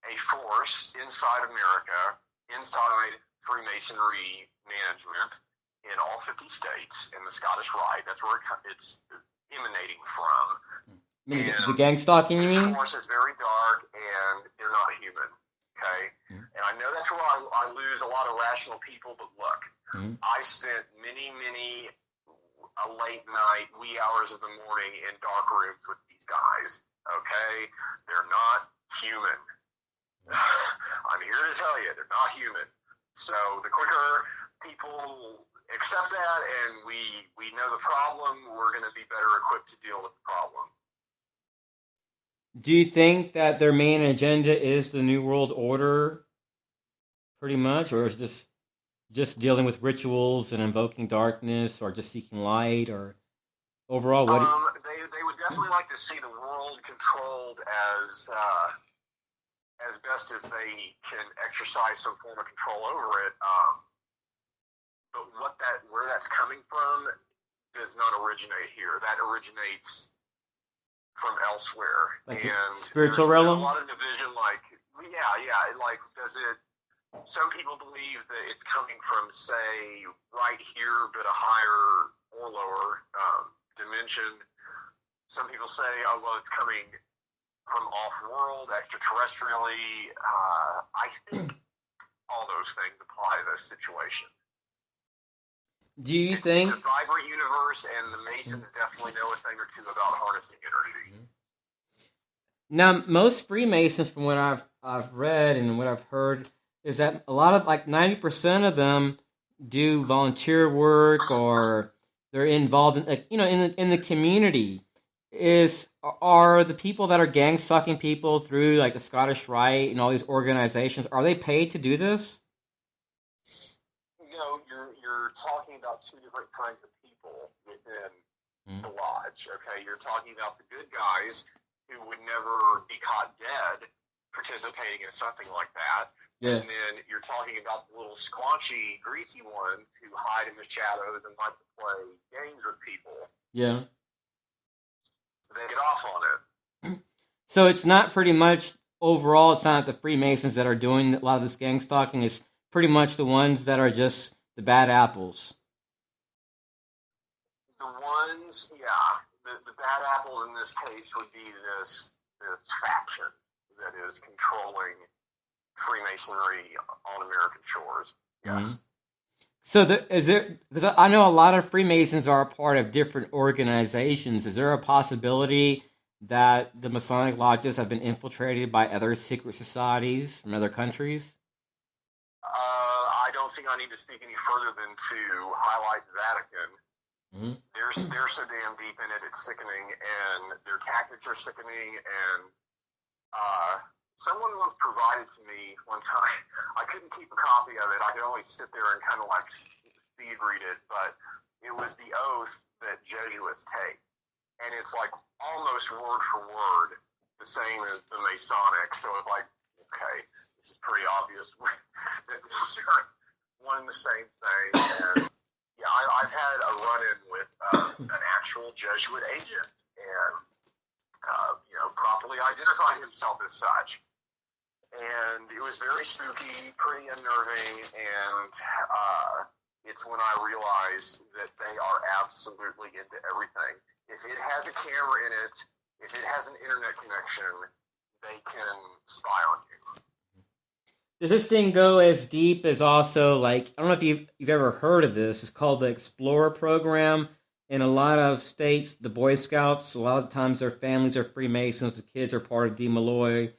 a force inside America, inside Freemasonry management in all 50 states, in the Scottish Rite. That's where it's emanating from. The gang stalking, you mean? This force is very dark, and they're not human. Okay? And I know that's where I lose a lot of rational people, but look, I spent many late night, wee hours of the morning in dark rooms with these guys. Okay? They're not human. I'm here to tell you, they're not human. So the quicker people accept that and we know the problem, we're going to be better equipped to deal with the problem. Do you think that their main agenda is the New World Order, pretty much, or is this just dealing with rituals and invoking darkness, or just seeking light, or overall, what? They would definitely like to see the world controlled as best as they can exercise some form of control over it. But where that's coming from does not originate here. That originates from elsewhere. Like and spiritual there's realm? a lot of division, like, like, does it, some people believe that it's coming from, say, right here, but a higher or lower dimension. Some people say, oh, well, it's coming from off-world, extraterrestrially. I think all those things apply to this situation. Do you think... It's a vibrant universe, and the Masons definitely know a thing or two about harnessing energy. Now, most Freemasons, from what I've read and what I've heard, is that a lot of, like 90% of them do volunteer work, or they're involved in, like, in the community. Are the people that are gang stalking people through, like, the Scottish Rite and all these organizations, are they paid to do this? You're talking about two different kinds of people within the lodge. Okay, you're talking about the good guys who would never be caught dead participating in something like that. Yeah. And then you're talking about the little squanchy, greasy ones who hide in the shadows and like to play games with people. Yeah. They get off on it. So it's not pretty much, overall, it's not the Freemasons that are doing a lot of this gang stalking. It's pretty much the ones that are just the bad apples. The ones, the bad apples in this case would be this faction that is controlling Freemasonry on American shores. Yes. So because I know a lot of Freemasons are a part of different organizations. Is there a possibility that the Masonic lodges have been infiltrated by other secret societies from other countries? I don't think I need to speak any further than to highlight the Vatican. Mm-hmm. They're so damn deep in it, it's sickening, and their tactics are sickening, and someone once provided to me one time, I couldn't keep a copy of it, I could only sit there and kind of like speed read it, but it was the oath that Jesuits take, and it's like almost word for word the same as the Masonic, so it's like, okay, this is pretty obvious that these are one and the same thing, and yeah, I've had a run-in with an actual Jesuit agent, and properly identified himself as such. And it was very spooky, pretty unnerving, and it's when I realized that they are absolutely into everything. If it has a camera in it, if it has an internet connection, they can spy on you. Does this thing go as deep as also, like, I don't know if you've ever heard of this, it's called the Explorer Program. In a lot of states, the Boy Scouts, a lot of times their families are Freemasons, the kids are part of DeMolay,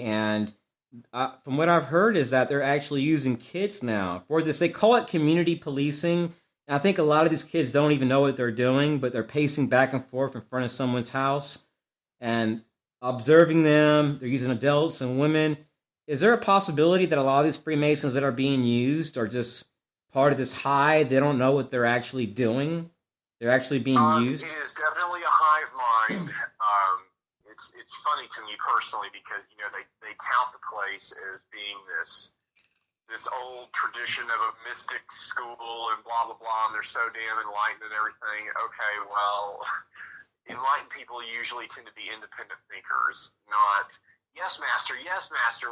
and from what I've heard is that they're actually using kids now for this. They call it community policing, and I think a lot of these kids don't even know what they're doing, but they're pacing back and forth in front of someone's house and observing them. They're using adults and women. Is there a possibility that a lot of these Freemasons that are being used are just part of this hive? They don't know what they're actually doing? They're actually being used? It is definitely a hive mind. It's funny to me personally because, they tout the place as being this old tradition of a mystic school and blah, blah, blah, and they're so damn enlightened and everything. Okay, well, enlightened people usually tend to be independent thinkers, not... Yes, master,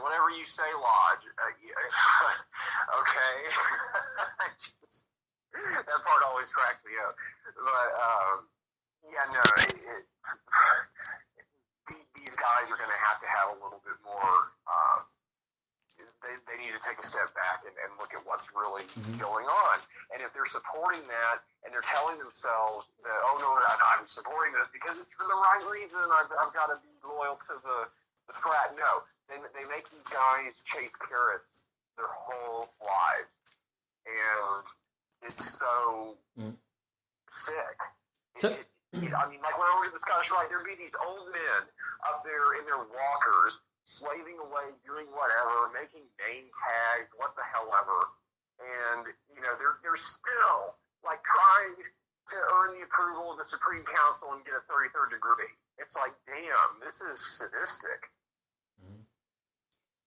whatever you say, Lodge. Okay. That part always cracks me up. But, these guys are going to have a little bit more, they need to take a step back and look at what's really going on. And if they're supporting that, and they're telling themselves that, oh, no, I'm supporting this because it's for the right reason, I've got to be loyal to the frat, no. They make these guys chase carrots their whole lives. And it's so sick. I mean, like when I worked at the Scottish Rite, there'd be these old men up there in their walkers, slaving away, doing whatever, making name tags, what the hell ever. And, you know, they're still, like, trying to earn the approval of the Supreme Council and get a 33rd degree. It's like, damn, this is sadistic.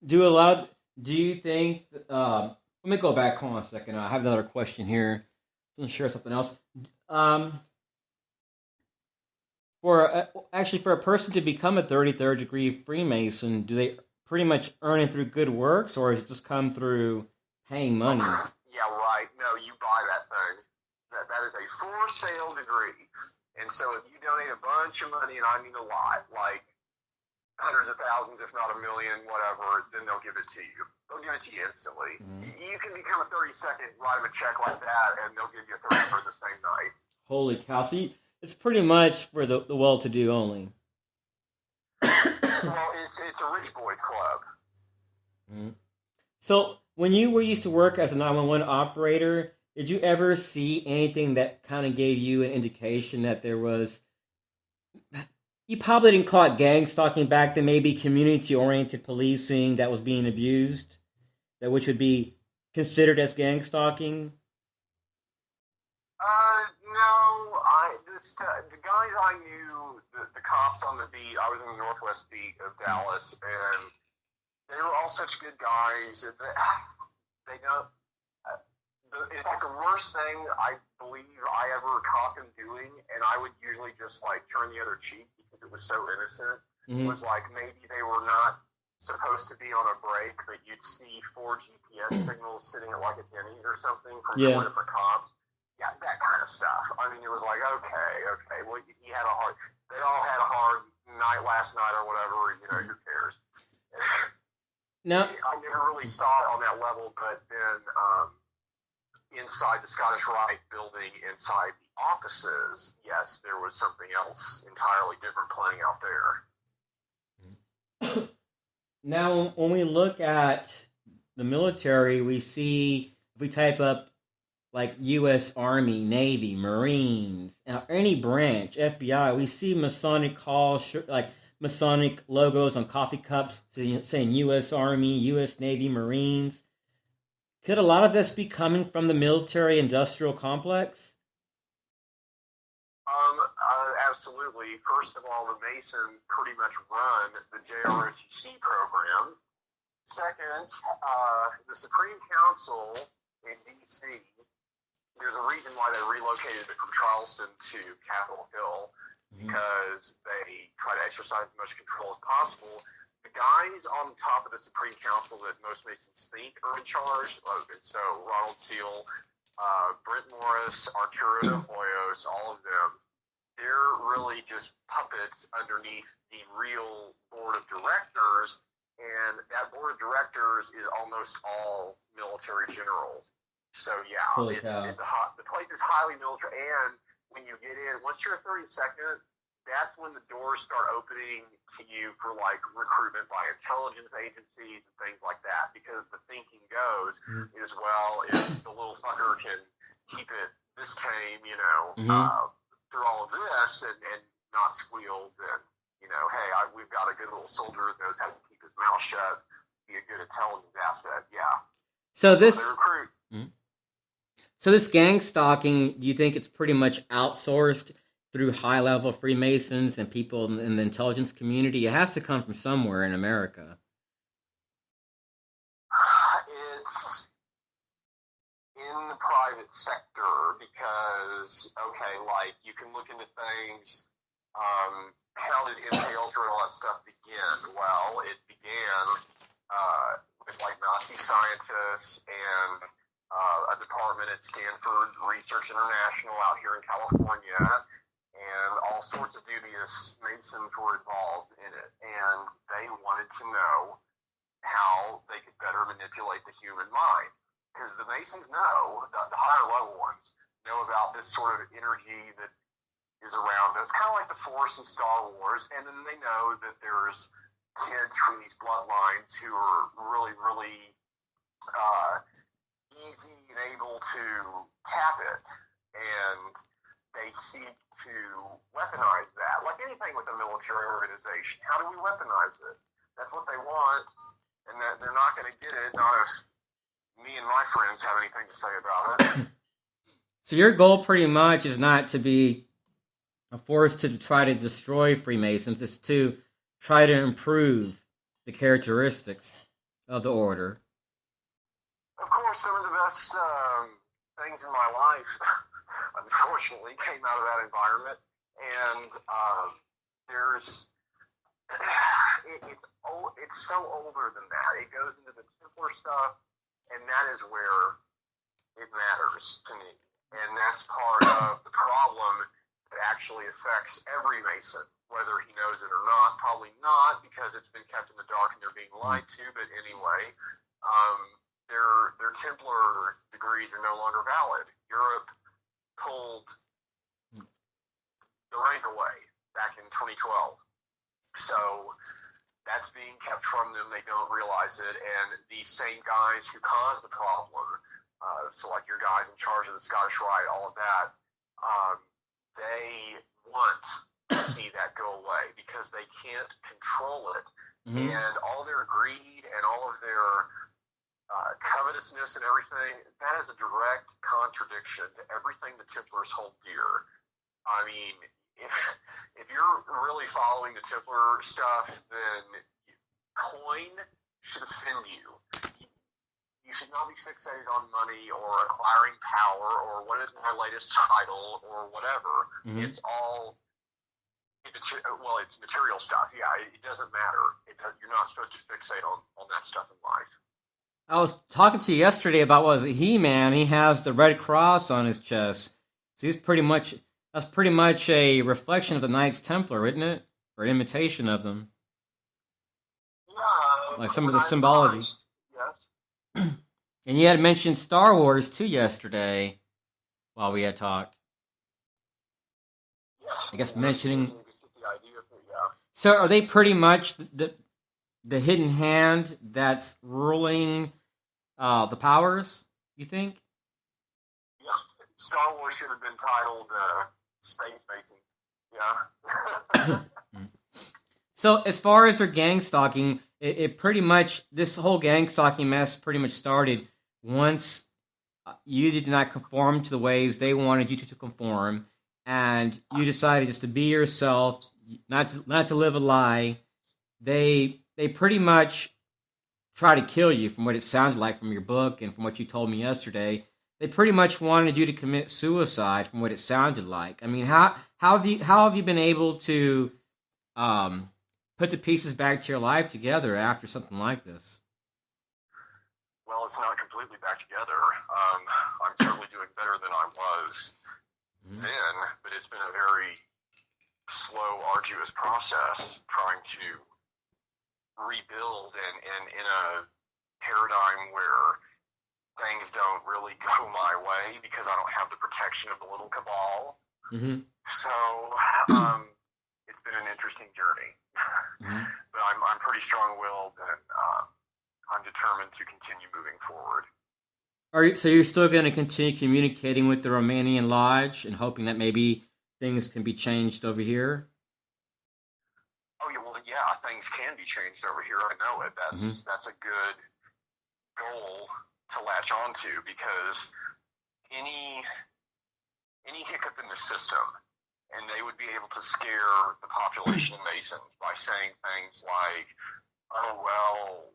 Do you think, let me go back, hold on a second, I have another question here. I'm going to share something else. For a person to become a 33rd degree Freemason, do they pretty much earn it through good works, or does it just come through paying money? Yeah, right. No, you buy that thing. That is a for sale degree. And so if you donate a bunch of money, and I mean a lot, like hundreds of thousands, if not a million, whatever, then they'll give it to you. They'll give it to you instantly. Mm-hmm. You can become a 32nd, write them a check like that, and they'll give you a 33rd the same night. Holy cow. See, it's pretty much for the well-to-do only. Well, it's a rich boys club. Mm-hmm. So, when you were used to work as a 911 operator, did you ever see anything that kind of gave you an indication that there was... You probably didn't call it gang stalking back then, maybe community-oriented policing that was being abused, which would be considered as gang stalking? No, the guys I knew, the cops on the beat, I was in the Northwest beat of Dallas, and they were all such good guys. They know, it's like the worst thing I believe I ever caught them doing, and I would usually just like turn the other cheek because it was so innocent. Mm-hmm. It was like maybe they were not supposed to be on a break, but you'd see 4 GPS signals sitting at like a Denny's or something from one of the cops. Yeah, that kind of stuff. I mean, it was like, okay. Well, they all had a hard night last night or whatever, you know, who cares? No. I never really saw it on that level, but then inside the Scottish Rite building, inside the offices, yes, there was something else entirely different playing out there. Now, when we look at the military, we see, if we type up like U.S. Army, Navy, Marines, any branch, FBI, we see Masonic calls, like Masonic logos on coffee cups saying U.S. Army, U.S. Navy, Marines. Could a lot of this be coming from the military-industrial complex? Absolutely. First of all, the Masons pretty much run the JROTC program. Second, the Supreme Council in D.C., there's a reason why they relocated it from Charleston to Capitol Hill, because they try to exercise as much control as possible. The guys on top of the Supreme Council that most Masons think are in charge, so Ronald Seal, Brent Morris, Arturo de Hoyos, all of them, they're really just puppets underneath the real board of directors, and that board of directors is almost all military generals. So yeah, the place is highly military, and when you get in, once you're a 32nd, that's when the doors start opening to you for like recruitment by intelligence agencies and things like that, because the thinking goes is, well, if the little fucker can keep it this tame, you know, through all of this and not squeal, then, you know, hey, we've got a good little soldier that knows how to keep his mouth shut, be a good intelligence asset, yeah. So this... they recruit. So this gang stalking, do you think it's pretty much outsourced through high-level Freemasons and people in the intelligence community? It has to come from somewhere in America. It's in the private sector because, okay, like, you can look into things, how did MK Ultra and all that stuff begin? Well, it began with, like, Nazi scientists and a department at Stanford Research International out here in California, and all sorts of dubious Masons were involved in it, and they wanted to know how they could better manipulate the human mind, because the Masons know, the higher level ones, know about this sort of energy that is around us, kind of like the Force in Star Wars, and then they know that there's kids from these bloodlines who are really, really easy and able to tap it, and they seek to weaponize that. Like anything with a military organization, how do we weaponize it? That's what they want, and that they're not going to get it, not if me and my friends have anything to say about it. So your goal pretty much is not to be a force to try to destroy Freemasons. It's to try to improve the characteristics of the order. Of course, some of the best things in my life, unfortunately, came out of that environment. And it's so older than that. It goes into the Templar stuff, and that is where it matters to me. And that's part of the problem that actually affects every Mason, whether he knows it or not. Probably not, because it's been kept in the dark and they're being lied to. But anyway, their Templar degrees are no longer valid. Europe pulled the rank away back in 2012. So that's being kept from them. They don't realize it. And these same guys who caused the problem, so like your guys in charge of the Scottish Rite, all of that, they want to see that go away because they can't control it. Mm-hmm. And all their greed and all of their covetousness and everything, that is a direct contradiction to everything the Templars hold dear. I mean, if you're really following the Templar stuff, then coin should offend you. You should not be fixated on money or acquiring power or what is my latest title or whatever. Mm-hmm. It's all, it's material stuff. Yeah, it doesn't matter. You're not supposed to fixate on that stuff in life. I was talking to you yesterday about, what was it, He-Man? He has the Red Cross on his chest. So that's pretty much a reflection of the Knights Templar, isn't it? Or an imitation of them. Yeah. Like some of the symbology. Yes. And you had mentioned Star Wars, too, yesterday, while we had talked. Yeah. I guess mentioning... The idea of it, yeah. So are they pretty much the hidden hand that's ruling the powers, you think? Yeah. Star Wars should have been titled Space Mason. Yeah. So as far as their gang stalking, it pretty much, this whole gang stalking mess pretty much started once you did not conform to the ways they wanted you to conform, and you decided just to be yourself, not to live a lie. They pretty much try to kill you, from what it sounded like from your book and from what you told me yesterday. They pretty much wanted you to commit suicide, from what it sounded like. I mean, how have you been able to put the pieces back to your life together after something like this? Well, it's not completely back together. I'm certainly doing better than I was then, but it's been a very slow, arduous process trying to rebuild and in a paradigm where things don't really go my way because I don't have the protection of the little cabal. Mm-hmm. So it's been an interesting journey. Mm-hmm. But I'm pretty strong-willed, and I'm determined to continue moving forward. So you're still going to continue communicating with the Romanian Lodge and hoping that maybe things can be changed over here? Oh, yeah, things can be changed over here. I know it. That's a good goal to latch onto, because any hiccup in the system, and they would be able to scare the population of Masons by saying things like, oh, well,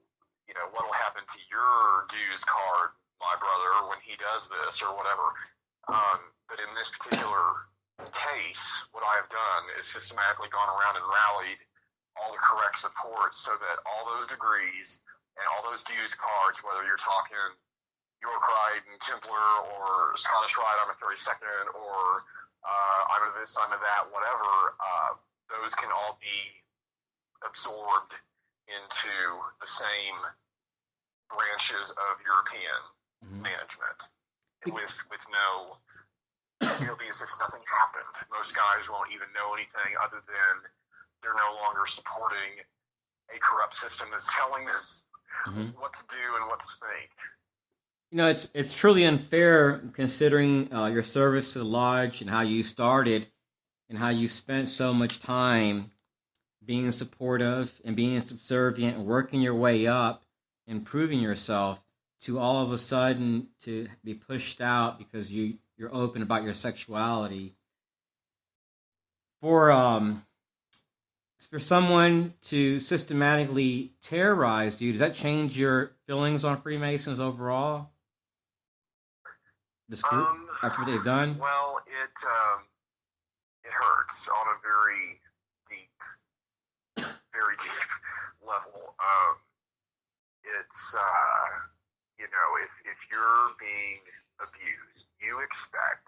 what'll happen to your dues card, my brother, when he does this, or whatever. But in this particular case, what I have done is systematically gone around and rallied all the correct support so that all those degrees and all those dues cards, whether you're talking York Rite and Templar or Scottish Rite, I'm a 32nd, or I'm a this, I'm a that, whatever, those can all be absorbed into the same branches of European management with no, it'll be as if nothing happened. Most guys won't even know anything other than they're no longer supporting a corrupt system that's telling them what to do and what to think. It's truly unfair, considering your service to the lodge and how you started. and how you spent so much time being supportive and being subservient and working your way up and proving yourself, to all of a sudden to be pushed out because you're open about your sexuality. For someone to systematically terrorize you, does that change your feelings on Freemasons overall? This group, after what they've done? Well, it hurts on a very deep level. It's if you're being abused, you expect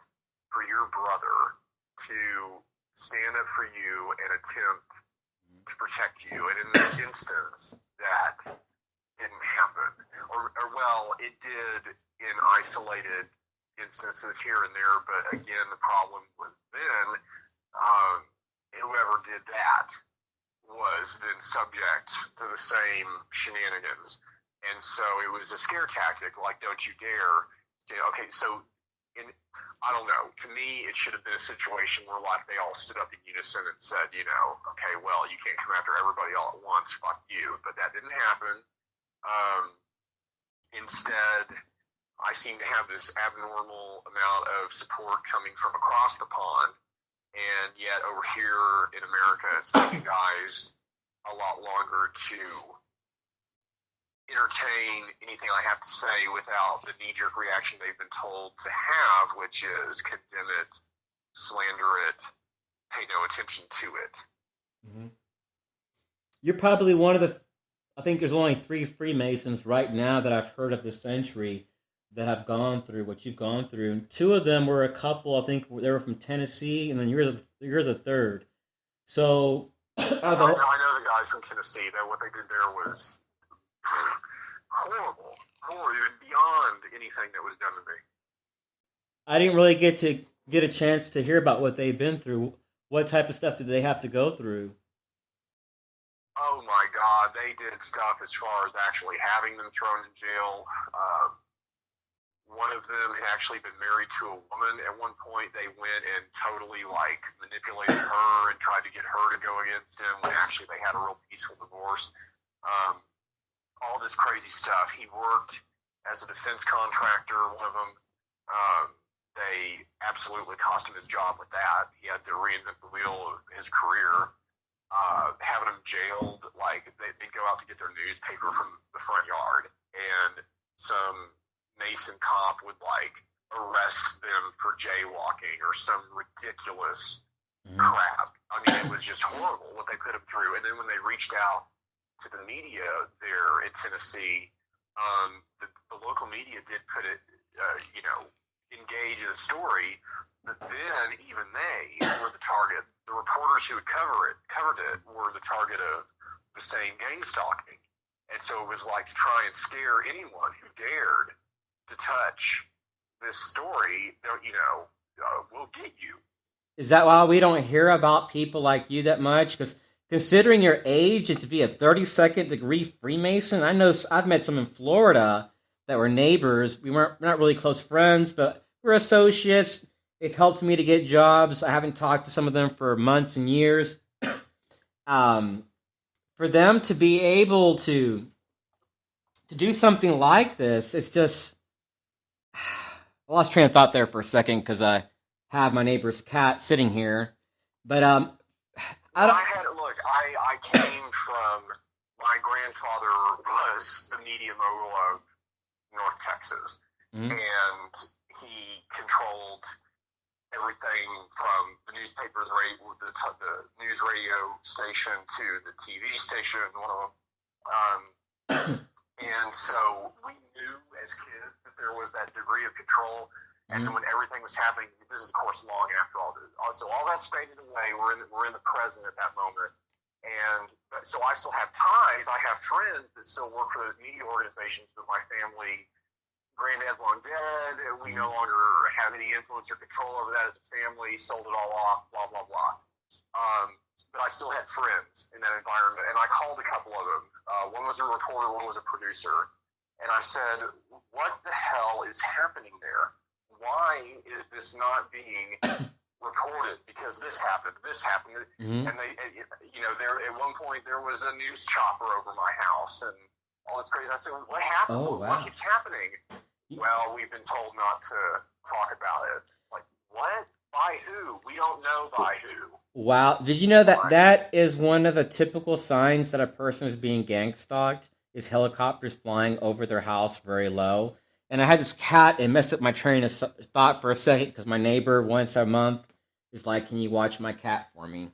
for your brother to stand up for you and attempt to protect you. And in this instance, that didn't happen. Or well, it did in isolated instances here and there, but again, the problem was then whoever did that was then subject to the same shenanigans. And so it was a scare tactic, like, don't you dare. Okay, so I don't know. To me, it should have been a situation where, like, they all stood up in unison and said, okay, well, you can't come after everybody all at once. Fuck you. But that didn't happen. Instead, I seem to have this abnormal amount of support coming from across the pond. And yet over here in America, it's taking guys a lot longer to entertain anything I have to say without the knee-jerk reaction they've been told to have, which is condemn it, slander it, pay no attention to it. Mm-hmm. You're probably one of I think there's only 3 Freemasons right now that I've heard of this century that have gone through what you've gone through. And 2 of them were a couple, I think they were from Tennessee, and then you're the third. So I know the guys from Tennessee, that what they did there was horrible, beyond anything that was done to me. I didn't really get a chance to hear about what they've been through. What type of stuff did they have to go through? Oh my God, they did stuff as far as actually having them thrown in jail. One of them had actually been married to a woman at one point. They went and totally manipulated her and tried to get her to go against him when actually they had a real peaceful divorce. All this crazy stuff. He worked as a defense contractor, one of them. They absolutely cost him his job with that. He had to reinvent the wheel of his career. Having him jailed, they'd go out to get their newspaper from the front yard, and some Mason cop would arrest them for jaywalking or some ridiculous crap. I mean, it was just horrible what they put him through. And then when they reached out to the media there in Tennessee, the local media did put it, engage in the story, but then even they were the target. The reporters who had covered it were the target of the same gang stalking. And so it was to try and scare anyone who dared to touch this story, we'll get you. Is that why we don't hear about people like you that much? Because considering your age and to be a 32nd degree Freemason, I know I've met some in Florida that were neighbors. We're not really close friends, but we're associates. It helps me to get jobs. I haven't talked to some of them for months and years. For them to be able to do something like this, it's just... I lost train of thought there for a second because I have my neighbor's cat sitting here. But I came from, my grandfather was the media mogul of North Texas, and he controlled everything from the newspaper, the news radio station to the TV station, one of them. And so we knew as kids that there was that degree of control. And then when everything was happening, this is of course long after all this. So all that faded away. We're in the present at that moment. And so I still have ties. I have friends that still work for media organizations, but my family, granddad's long dead. We no longer have any influence or control over that as a family. Sold it all off. Blah blah blah. But I still had friends in that environment, and I called a couple of them. One was a reporter, one was a producer, and I said, "What the hell is happening there? Why is this not being report it because this happened, and they, there at one point there was a news chopper over my house, and all this crazy. I said, "What happened? Oh, wow. What keeps happening?" Well, we've been told not to talk about it. Like, what? By who? We don't know by who. Wow. Did you know that that is one of the typical signs that a person is being gang stalked? Is helicopters flying over their house very low? And I had this cat, it messed up my train of thought for a second because my neighbor once a month is like, "Can you watch my cat for me?"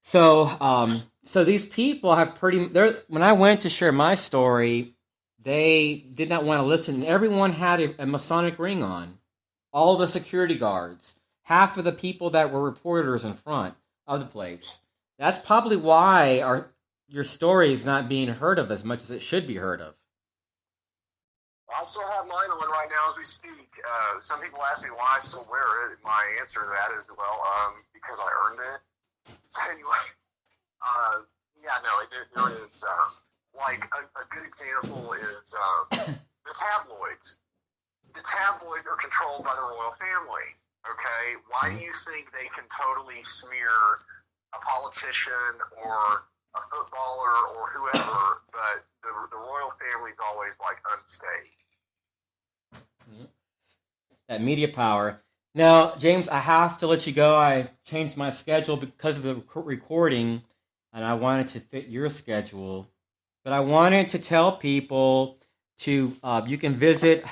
So, so these people have when I went to share my story, they did not want to listen. And everyone had a Masonic ring on. All the security guards. Half of the people that were reporters in front of the place. That's probably why your story is not being heard of as much as it should be heard of. I still have mine on right now as we speak. Some people ask me why I still wear it. My answer to that is, well, because I earned it. So anyway, there is, like, a good example is the tabloids. The tabloids are controlled by the royal family, okay? Why do you think they can totally smear a politician or a footballer or whoever, but the royal family's always, like, unstayed? That media power. Now, James, I have to let you go. I changed my schedule because of the recording, and I wanted to fit your schedule. But I wanted to tell people to, you can visit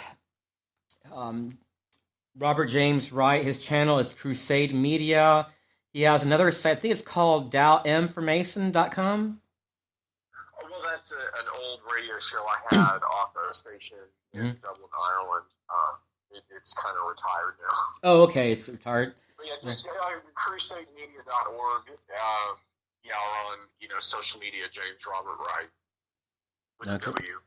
Robert James Wright. His channel is Crusade Media. He has another site, I think it's called dowmformason.com. Well, that's an old radio show I had off a station in Dublin, Ireland. It's kind of retired now. Oh, okay, it's retired. But yeah, just crusademedia.org. Or on social media, James Robert Wright with a W.